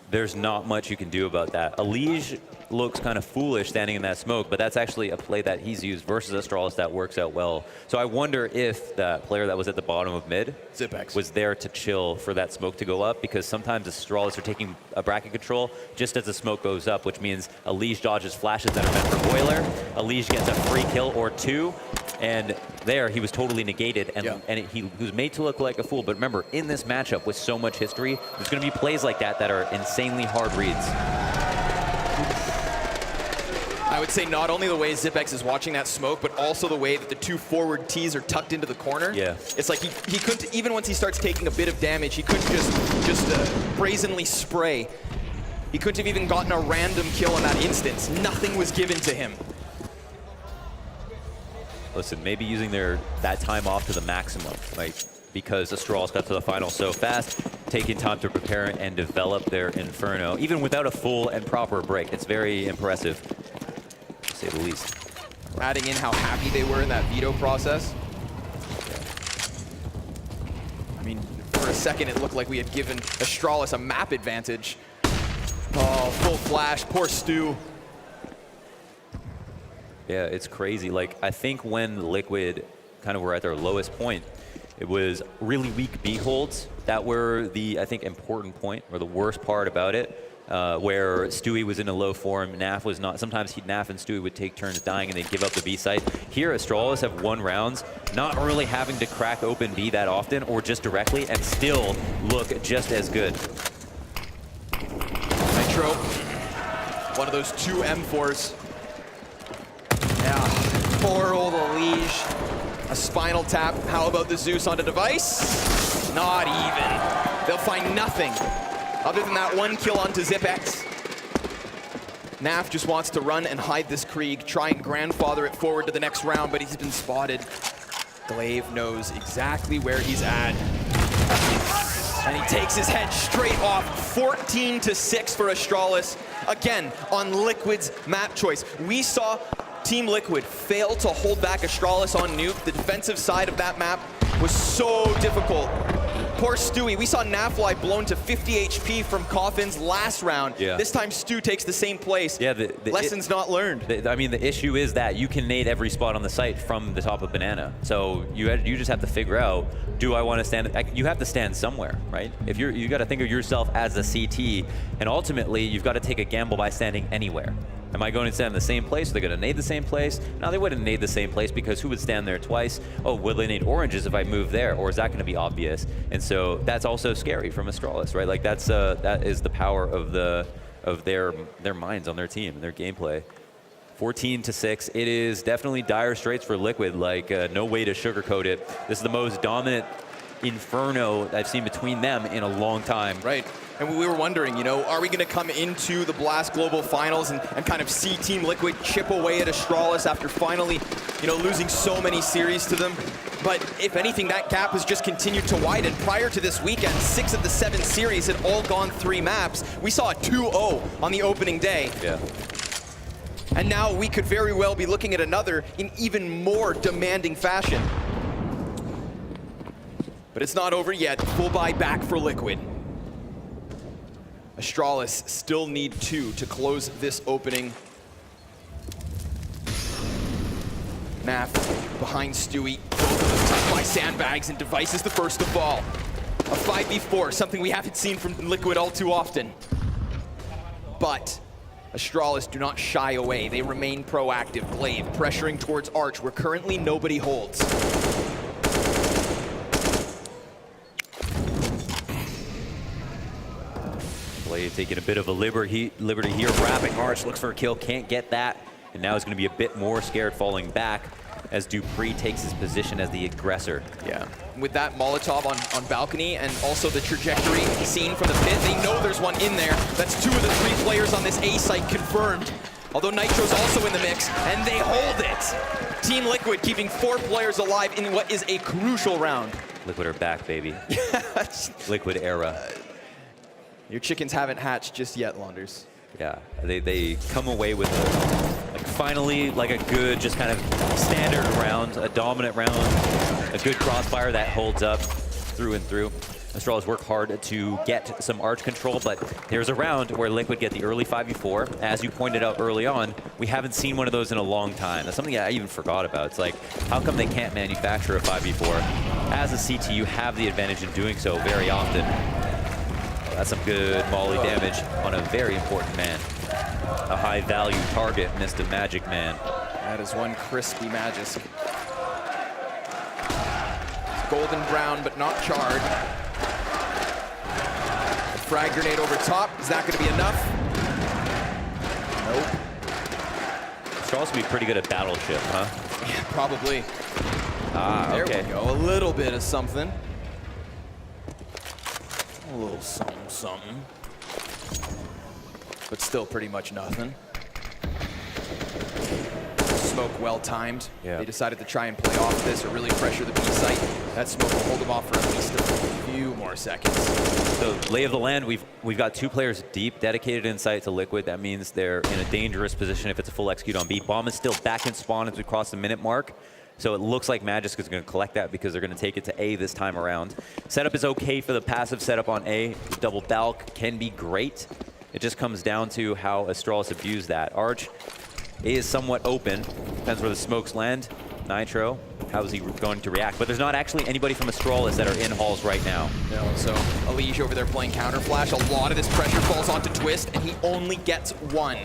There's not much you can do about that. Liege looks kind of foolish standing in that smoke, but that's actually a play that he's used versus Astralis that works out well. So I wonder if that player that was at the bottom of mid Zipex was there to chill for that smoke to go up, because sometimes Astralis are taking a bracket control just as the smoke goes up, which means Liege dodges flashes that are meant for Boiler. Liege gets a free kill or 2, and there he was totally negated, and he was made to look like a fool. But remember, in this matchup with so much history, there's going to be plays like that that are insanely hard reads. I would say not only the way Zipex is watching that smoke, but also the way that the 2 forward T's are tucked into the corner. Yeah. It's like he couldn't, even once he starts taking a bit of damage, he couldn't just brazenly spray. He couldn't have even gotten a random kill in that instance. Nothing was given to him. Listen, maybe using that time off to the maximum, like, because Astralis got to the final so fast, taking time to prepare and develop their Inferno, even without a full and proper break. It's very impressive, to say the least. Adding in how happy they were in that veto process. I mean, for a second it looked like we had given Astralis a map advantage. Oh, full flash, poor Stu. Yeah, it's crazy. Like, I think when Liquid kind of were at their lowest point, it was really weak B holds that were the, I think, important point, or the worst part about it. where Stewie was in a low form, Naf was not. Sometimes Naf and Stewie would take turns dying and they'd give up the B site. Here, Astralis have won rounds, not really having to crack open B that often or just directly, and still look just as good. Nitro, one of those two M4s. Yeah, poor old Elige. A spinal tap. How about the Zeus onto device? Not even. They'll find nothing other than that one kill onto Zipex. Naf just wants to run and hide this Krieg, try and grandfather it forward to the next round, but he's been spotted. Glaive knows exactly where he's at. And he takes his head straight off. 14-6 for Astralis. Again, on Liquid's map choice. We saw Team Liquid fail to hold back Astralis on Nuke. The defensive side of that map was so difficult. Poor Stewie. We saw Nafly blown to 50 HP from Coffin's last round. Yeah. This time Stu takes the same place. Yeah, Lessons not learned. I mean, the issue is that you can nade every spot on the site from the top of Banana. So you just have to figure out, do I want to stand? You have to stand somewhere, right? If you got to think of yourself as a CT, and ultimately you've got to take a gamble by standing anywhere. Am I going to stand in the same place? Are they going to nade the same place? No, they wouldn't nade the same place because who would stand there twice? Oh, will they nade oranges if I move there? Or is that going to be obvious? And so that's also scary from Astralis, right? Like that is the power of their minds on their team and their gameplay. 14-6. It is definitely dire straits for Liquid. Like no way to sugarcoat it. This is the most dominant Inferno I've seen between them in a long time. Right. And we were wondering, are we going to come into the Blast Global Finals and kind of see Team Liquid chip away at Astralis after finally, losing so many series to them? But if anything, that gap has just continued to widen. Prior to this weekend, 6 of the 7 series had all gone 3 maps. We saw a 2-0 on the opening day. Yeah. And now we could very well be looking at another in even more demanding fashion. But it's not over yet. Full buy back for Liquid. Astralis still need 2 to close this opening. Naf behind Stewie. Both of them touched by sandbags, and Device is the first to fall. A 5v4, something we haven't seen from Liquid all too often. But Astralis do not shy away. They remain proactive. Glaive pressuring towards Arch, where currently nobody holds. Glaive taking a bit of a liberty here, wrapping Arch, looks for a kill, can't get that. And now he's going to be a bit more scared falling back as Dupree takes his position as the aggressor. Yeah, with that Molotov on balcony and also the trajectory seen from the pit, they know there's one in there. That's 2 of the 3 players on this A site confirmed. Although Nitro's also in the mix, and they hold it. Team Liquid keeping 4 players alive in what is a crucial round. Liquid are back, baby. Liquid era. Your chickens haven't hatched just yet, Launders. Yeah, they come away with finally a good, just kind of standard round, a dominant round, a good crossfire that holds up through and through. Astralis work hard to get some Arch control, but there's a round where Liquid get the early 5v4. As you pointed out early on, we haven't seen one of those in a long time. That's something I even forgot about. It's like, how come they can't manufacture a 5v4? As a CT, you have the advantage in doing so very often. That's some good volley damage on a very important man. A high-value target missed a Magic Man. That is one crispy Magisk. It's golden brown, but not charred. A frag grenade over top. Is that going to be enough? Nope. It's also be pretty good at Battleship, huh? Yeah, probably. Ah, okay. There we go. A little bit of something. A little something, something. But still pretty much nothing. Smoke well timed. Yeah. They decided to try and play off this or really pressure the B site. That smoke will hold them off for at least a few more seconds. So lay of the land, we've got 2 players deep, dedicated in sight to Liquid. That means they're in a dangerous position if it's a full execute on B. Bomb is still back in spawn as we cross the minute mark. So it looks like Magisk is going to collect that because they're going to take it to A this time around. Setup is okay for the passive setup on A. The double balk can be great. It just comes down to how Astralis abused that. Arch is somewhat open. Depends where the smokes land. Nitro how's he going to react? But there's not actually anybody from Astralis that are in halls right now. No, so Alige over there playing counter flash. A lot of this pressure falls onto Twist, and he only gets one.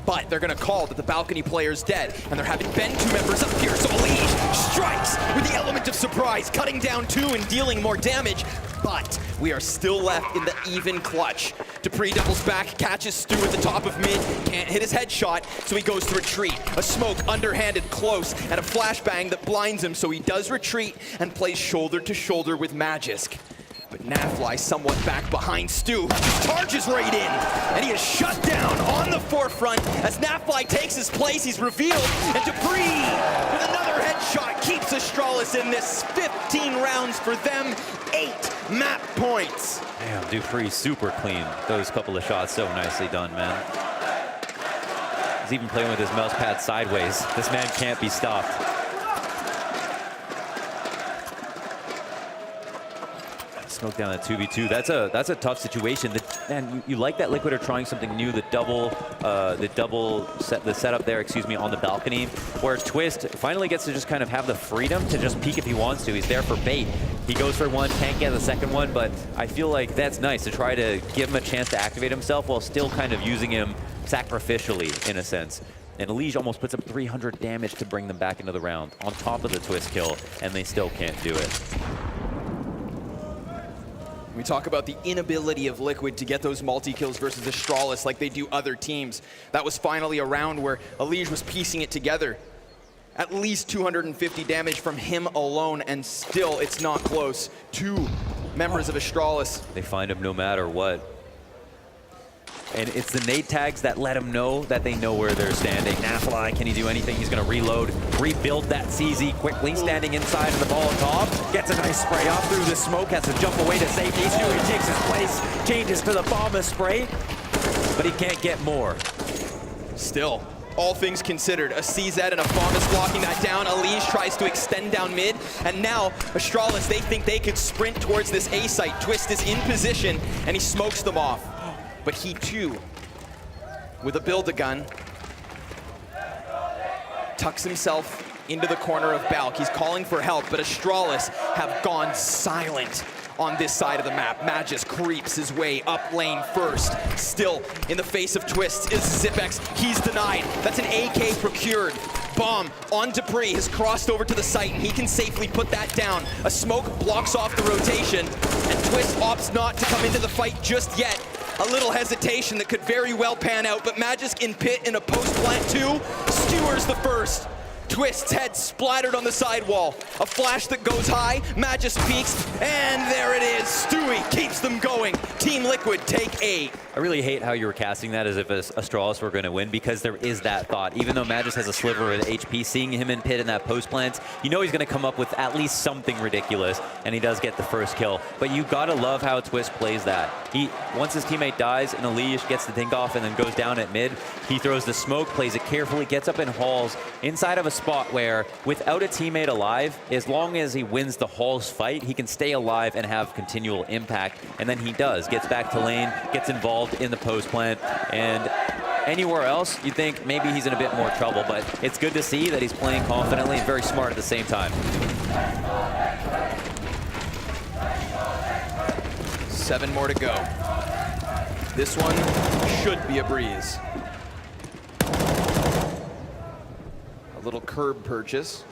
But they're gonna call that the balcony player's dead, and there haven't been two members up here, so Alige strikes with the element of surprise, cutting down two and dealing more damage. But we are still left in the even clutch. Dupree doubles back, catches Stu at the top of mid, can't hit his headshot, so he goes to retreat. A smoke underhanded close, and a flashbang that blinds him, so he does retreat and plays shoulder to shoulder with Magisk. But Nafly somewhat back behind Stu, charges right in, and he is shut down on the forefront as Nafly takes his place. He's revealed, and Dupree with another headshot keeps Astralis in this. 15 rounds for them, 8 map points. Damn, Dupree super clean. Those couple of shots so nicely done, man. He's even playing with his mouse pad sideways. This man can't be stopped. Smoke down at 2v2. That's a tough situation. Man, you like that Liquid are trying something new. The setup there, excuse me, on the balcony, where Twist finally gets to just kind of have the freedom to just peek if he wants to. He's there for bait. He goes for one, can't get the second one, but I feel like that's nice to try to give him a chance to activate himself while still kind of using him sacrificially in a sense. And Alige almost puts up 300 damage to bring them back into the round on top of the Twist kill, and they still can't do it. We talk about the inability of Liquid to get those multi-kills versus Astralis like they do other teams. That was finally a round where Alige was piecing it together. At least 250 damage from him alone, and still it's not close. 2 members of Astralis. They find him no matter what. And it's the nade tags that let him know that they know where they're standing. Nafly, can he do anything? He's gonna reload, rebuild that CZ quickly, standing inside of the ball top. Gets a nice spray off through the smoke, has to jump away to safety. Stewie takes his place, changes to the bomber spray, but he can't get more. Still, all things considered, a CZ and a bomb is blocking that down. Alige tries to extend down mid, and now Astralis, they think they could sprint towards this A site. Twist is in position, and he smokes them off. But he too, with a build-a-gun, tucks himself into the corner of Balk. He's calling for help, but Astralis have gone silent on this side of the map. Magisk creeps his way up lane first. Still in the face of Twist is Zipex. He's denied. That's an AK procured. Bomb on Dupree has crossed over to the site, and he can safely put that down. A smoke blocks off the rotation, and Twist opts not to come into the fight just yet. A little hesitation that could very well pan out, but Magisk in pit in a post-plant 2 skewers the first. Twist's head splattered on the sidewall. A flash that goes high, Magisk peeks, and there it is. Stewie keeps them going. Team Liquid take 8. I really hate how you were casting that as if Astralis were going to win, because there is that thought. Even though Magisk has a sliver of HP, seeing him in pit in that post plant, you know he's going to come up with at least something ridiculous, and he does get the first kill. But you got to love how Twist plays that. Once his teammate dies and Alige gets the dink off and then goes down at mid, he throws the smoke, plays it carefully, gets up in halls inside of a spot where without a teammate alive, as long as he wins the halls fight, he can stay alive and have continual impact. And then he does, gets back to lane, gets involved in the post plant, and anywhere else you think maybe he's in a bit more trouble, but it's good to see that he's playing confidently and very smart at the same time. 7 more to go. This one should be a breeze. A little curb purchase.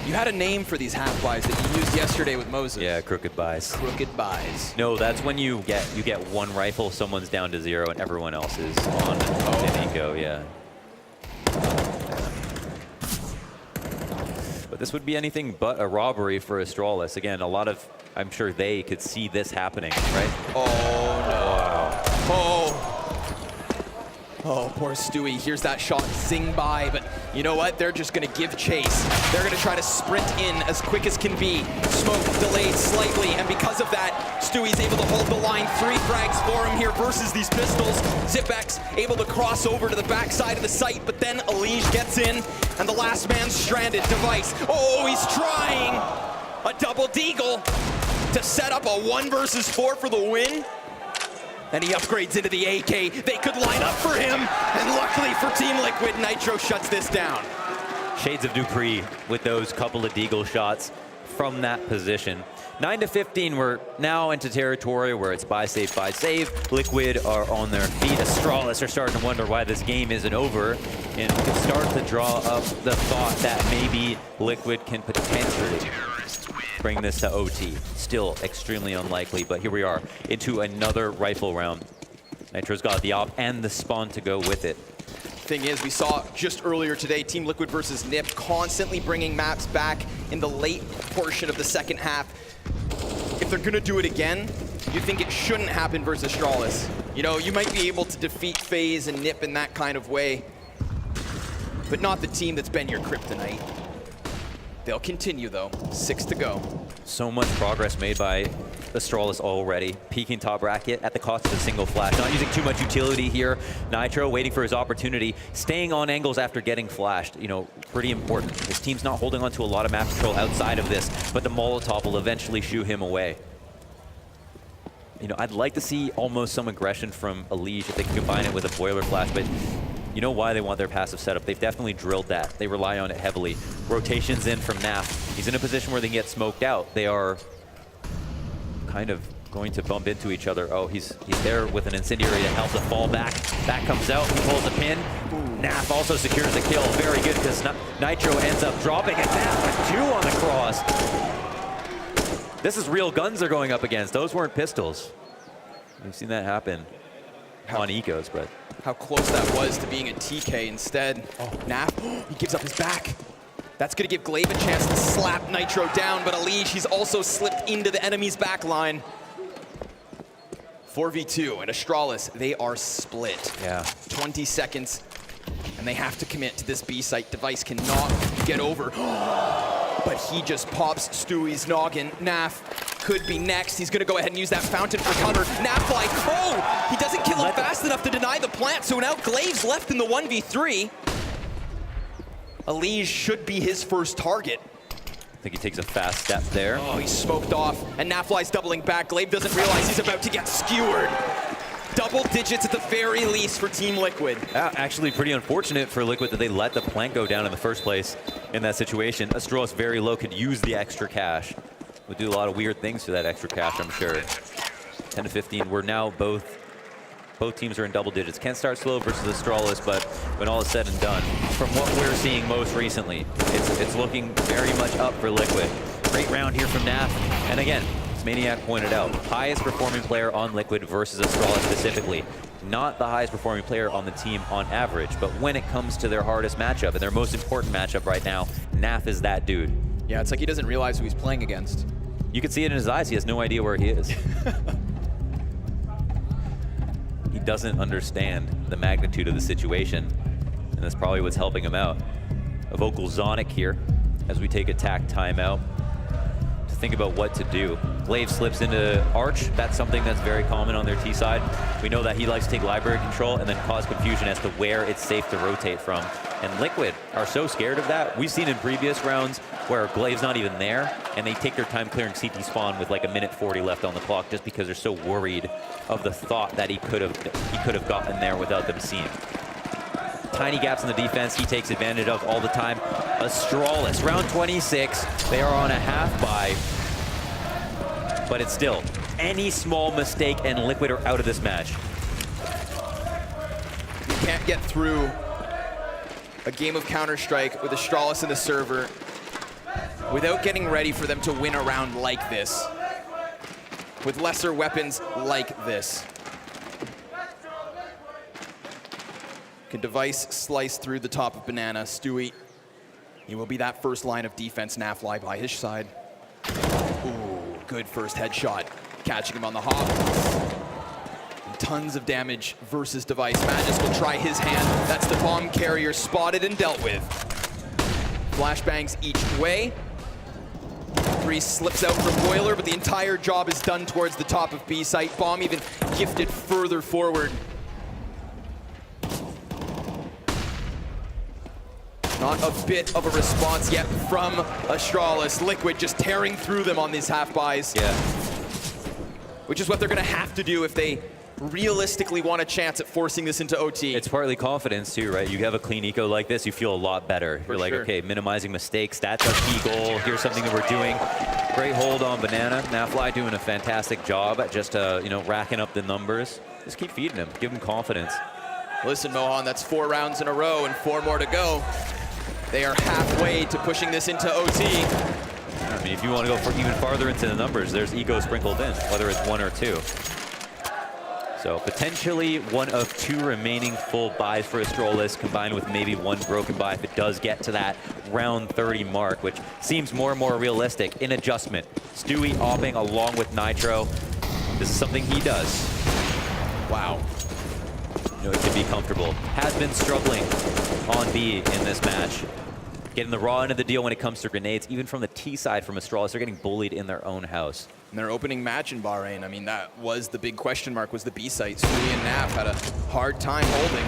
You had a name for these half buys that you used yesterday with Moses. Yeah, crooked buys. Crooked buys. No, that's when you get one rifle, someone's down to 0, and everyone else is on Nico, yeah. But this would be anything but a robbery for Astralis. Again, a lot of, I'm sure they could see this happening, right? Oh, no. Wow. Oh. Oh, poor Stewie. Here's that shot zing by, but you know what? They're just going to give chase. They're going to try to sprint in as quick as can be. Smoke delayed slightly, and because of that, Stewie's able to hold the line. 3 frags for him here versus these pistols. Zipex able to cross over to the backside of the site, but then Alige gets in, and the last man stranded. Device. Oh, he's trying a double deagle to set up a 1 versus 4 for the win. And he upgrades into the AK. They could line up for him. And luckily for Team Liquid, Nitro shuts this down. Shades of Dupree with those couple of deagle shots from that position. 9-15, we're now into territory where it's buy, save. Liquid are on their feet. Astralis are starting to wonder why this game isn't over. And we can start to draw up the thought that maybe Liquid can potentially bring this to OT. Still extremely unlikely, but here we are into another rifle round. Nitro's got the op and the spawn to go with it. Thing is, we saw just earlier today, Team Liquid versus NIP constantly bringing maps back in the late portion of the second half. If they're gonna do it again, you think it shouldn't happen versus Astralis. You know, you might be able to defeat FaZe and NIP in that kind of way, but not the team that's been your kryptonite. They'll continue though, 6 to go. So much progress made by Astralis already. Peeking top bracket at the cost of a single flash. Not using too much utility here. Nitro waiting for his opportunity. Staying on angles after getting flashed. You know, pretty important. His team's not holding on to a lot of map control outside of this, but the Molotov will eventually shoo him away. You know, I'd like to see almost some aggression from Elige if they can combine it with a boiler flash, but you know why they want their passive setup. They've definitely drilled that. They rely on it heavily. Rotations in from Naf. He's in a position where they can get smoked out. They are kind of going to bump into each other. Oh, he's there with an incendiary to help the fall back. That comes out, he pulls a pin. Naf also secures the kill. Very good, because Nitro ends up dropping it. Naf with 2 on the cross. This is real guns they're going up against. Those weren't pistols. We've seen that happen on Ecos, but how close that was to being a TK instead. Oh, Naf, he gives up his back. That's gonna give Glaive a chance to slap Nitro down, but Elige, he's also slipped into the enemy's back line. 4v2, and Astralis, they are split. Yeah. 20 seconds, and they have to commit to this B site. Device cannot get over. But he just pops Stewie's noggin. Naf could be next. He's gonna go ahead and use that fountain for cover. Naf like, oh! He doesn't kill him fast enough to deny the plant, so now Glaive's left in the 1v3. Elige should be his first target. I think he takes a fast step there. Oh, he's smoked off, and Nafly's doubling back. Glaive doesn't realize he's about to get skewered. Double digits at the very least for Team Liquid. Actually pretty unfortunate for Liquid that they let the plant go down in the first place in that situation. Astralis very low, could use the extra cash. Would do a lot of weird things for that extra cash, I'm sure. 10-15, we're now both teams are in double digits. Can't start slow versus Astralis, but when all is said and done, from what we're seeing most recently, it's looking very much up for Liquid. Great round here from Naf, and again, as Maniac pointed out, highest performing player on Liquid versus Astralis specifically. Not the highest performing player on the team on average, but when it comes to their hardest matchup and their most important matchup right now, Naf is that dude. Yeah, it's like he doesn't realize who he's playing against. You can see it in his eyes, he has no idea where he is. He doesn't understand the magnitude of the situation, and that's probably what's helping him out. A vocal Zonic here as we take a tack timeout to think about what to do. Glaive slips into Arch. That's something that's very common on their T side. We know that he likes to take library control and then cause confusion as to where it's safe to rotate from. And Liquid are so scared of that. We've seen in previous rounds where Glaive's not even there, and they take their time clearing CT spawn with like a minute 40 left on the clock just because they're so worried of the thought that he could have gotten there without them seeing. Tiny gaps in the defense he takes advantage of all the time. Astralis, round 26. They are on a half bye, but it's still any small mistake and Liquid are out of this match. You can't get through a game of Counter-Strike with Astralis in the server without getting ready for them to win a round like this, with lesser weapons like this. Can Device slice through the top of Banana. Stewie, he will be that first line of defense. Nafly by his side. Ooh, good first headshot. Catching him on the hop. And tons of damage versus Device. Magus will try his hand. That's the bomb carrier spotted and dealt with. Flashbangs each way. Three slips out from Boiler, but the entire job is done towards the top of B site. Bomb even gifted further forward. Not a bit of a response yet from Astralis. Liquid just tearing through them on these half buys. Yeah. Which is what they're gonna have to do if they realistically want a chance at forcing this into OT. It's partly confidence too, right? You have a clean eco like this, you feel a lot better. You're like, sure. okay, minimizing mistakes, that's a key goal. Here's something that we're doing. Great hold on Banana. Nafly doing a fantastic job at just, you know, racking up the numbers. Just keep feeding him, give him confidence. Listen, Mohan, that's 4 rounds in a row and 4 more to go. They are halfway to pushing this into OT. I mean, if you want to go even farther into the numbers, there's ego sprinkled in, whether it's 1 or 2. So potentially 1 of 2 remaining full buys for Astralis, combined with maybe 1 broken buy if it does get to that round 30 mark, which seems more and more realistic in adjustment. Stewie opping along with Nitro. This is something he does. Wow. You know, it can be comfortable. Has been struggling on B in this match. Getting the raw end of the deal when it comes to grenades. Even from the T side from Astralis, they're getting bullied in their own house. In their opening match in Bahrain, I mean, that was the big question mark, was the B site. Stewie and Naf had a hard time holding.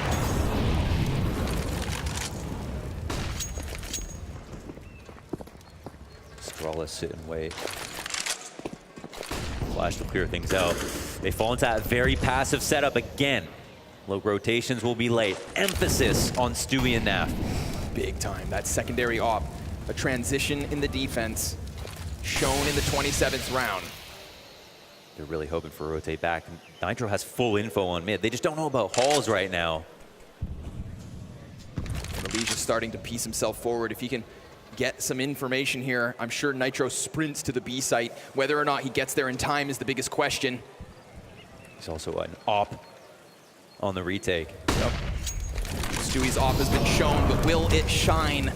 Astralis sit and wait. Flash to clear things out. They fall into that very passive setup again. Low rotations will be late. Emphasis on Stewie and Naf. Big time, that secondary op. A transition in the defense shown in the 27th round. They're really hoping for a rotate back. Nitro has full info on mid. They just don't know about Halls right now. Montage is starting to piece himself forward. If he can get some information here, I'm sure Nitro sprints to the B site. Whether or not he gets there in time is the biggest question. He's also an op on the retake. Yep. Stewie's op has been shown, but will it shine?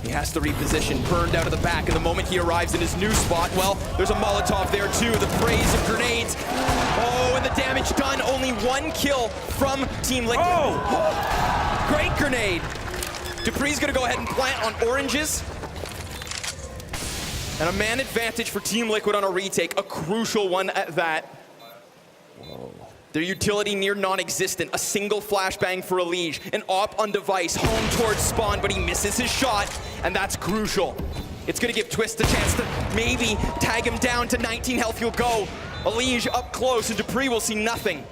He has to reposition, burned out of the back, and the moment he arrives in his new spot, well, there's a Molotov there too, the praise of grenades. Oh, and the damage done, only 1 kill from Team Liquid. Oh! Great grenade. Dupree's gonna go ahead and plant on oranges. And a man advantage for Team Liquid on a retake, a crucial one at that. Whoa. Their utility near non-existent, a single flashbang for Elige, an op on device, home towards spawn, but he misses his shot, and that's crucial. It's gonna give Twist a chance to maybe tag him down to 19 health, he'll go. Elige up close, and Dupree will see nothing.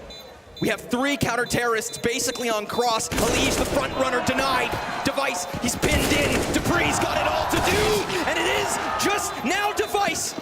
We have 3 counter-terrorists basically on cross. Elige, the front runner, denied. Device, he's pinned in. Dupree's got it all to do, and it is just now Device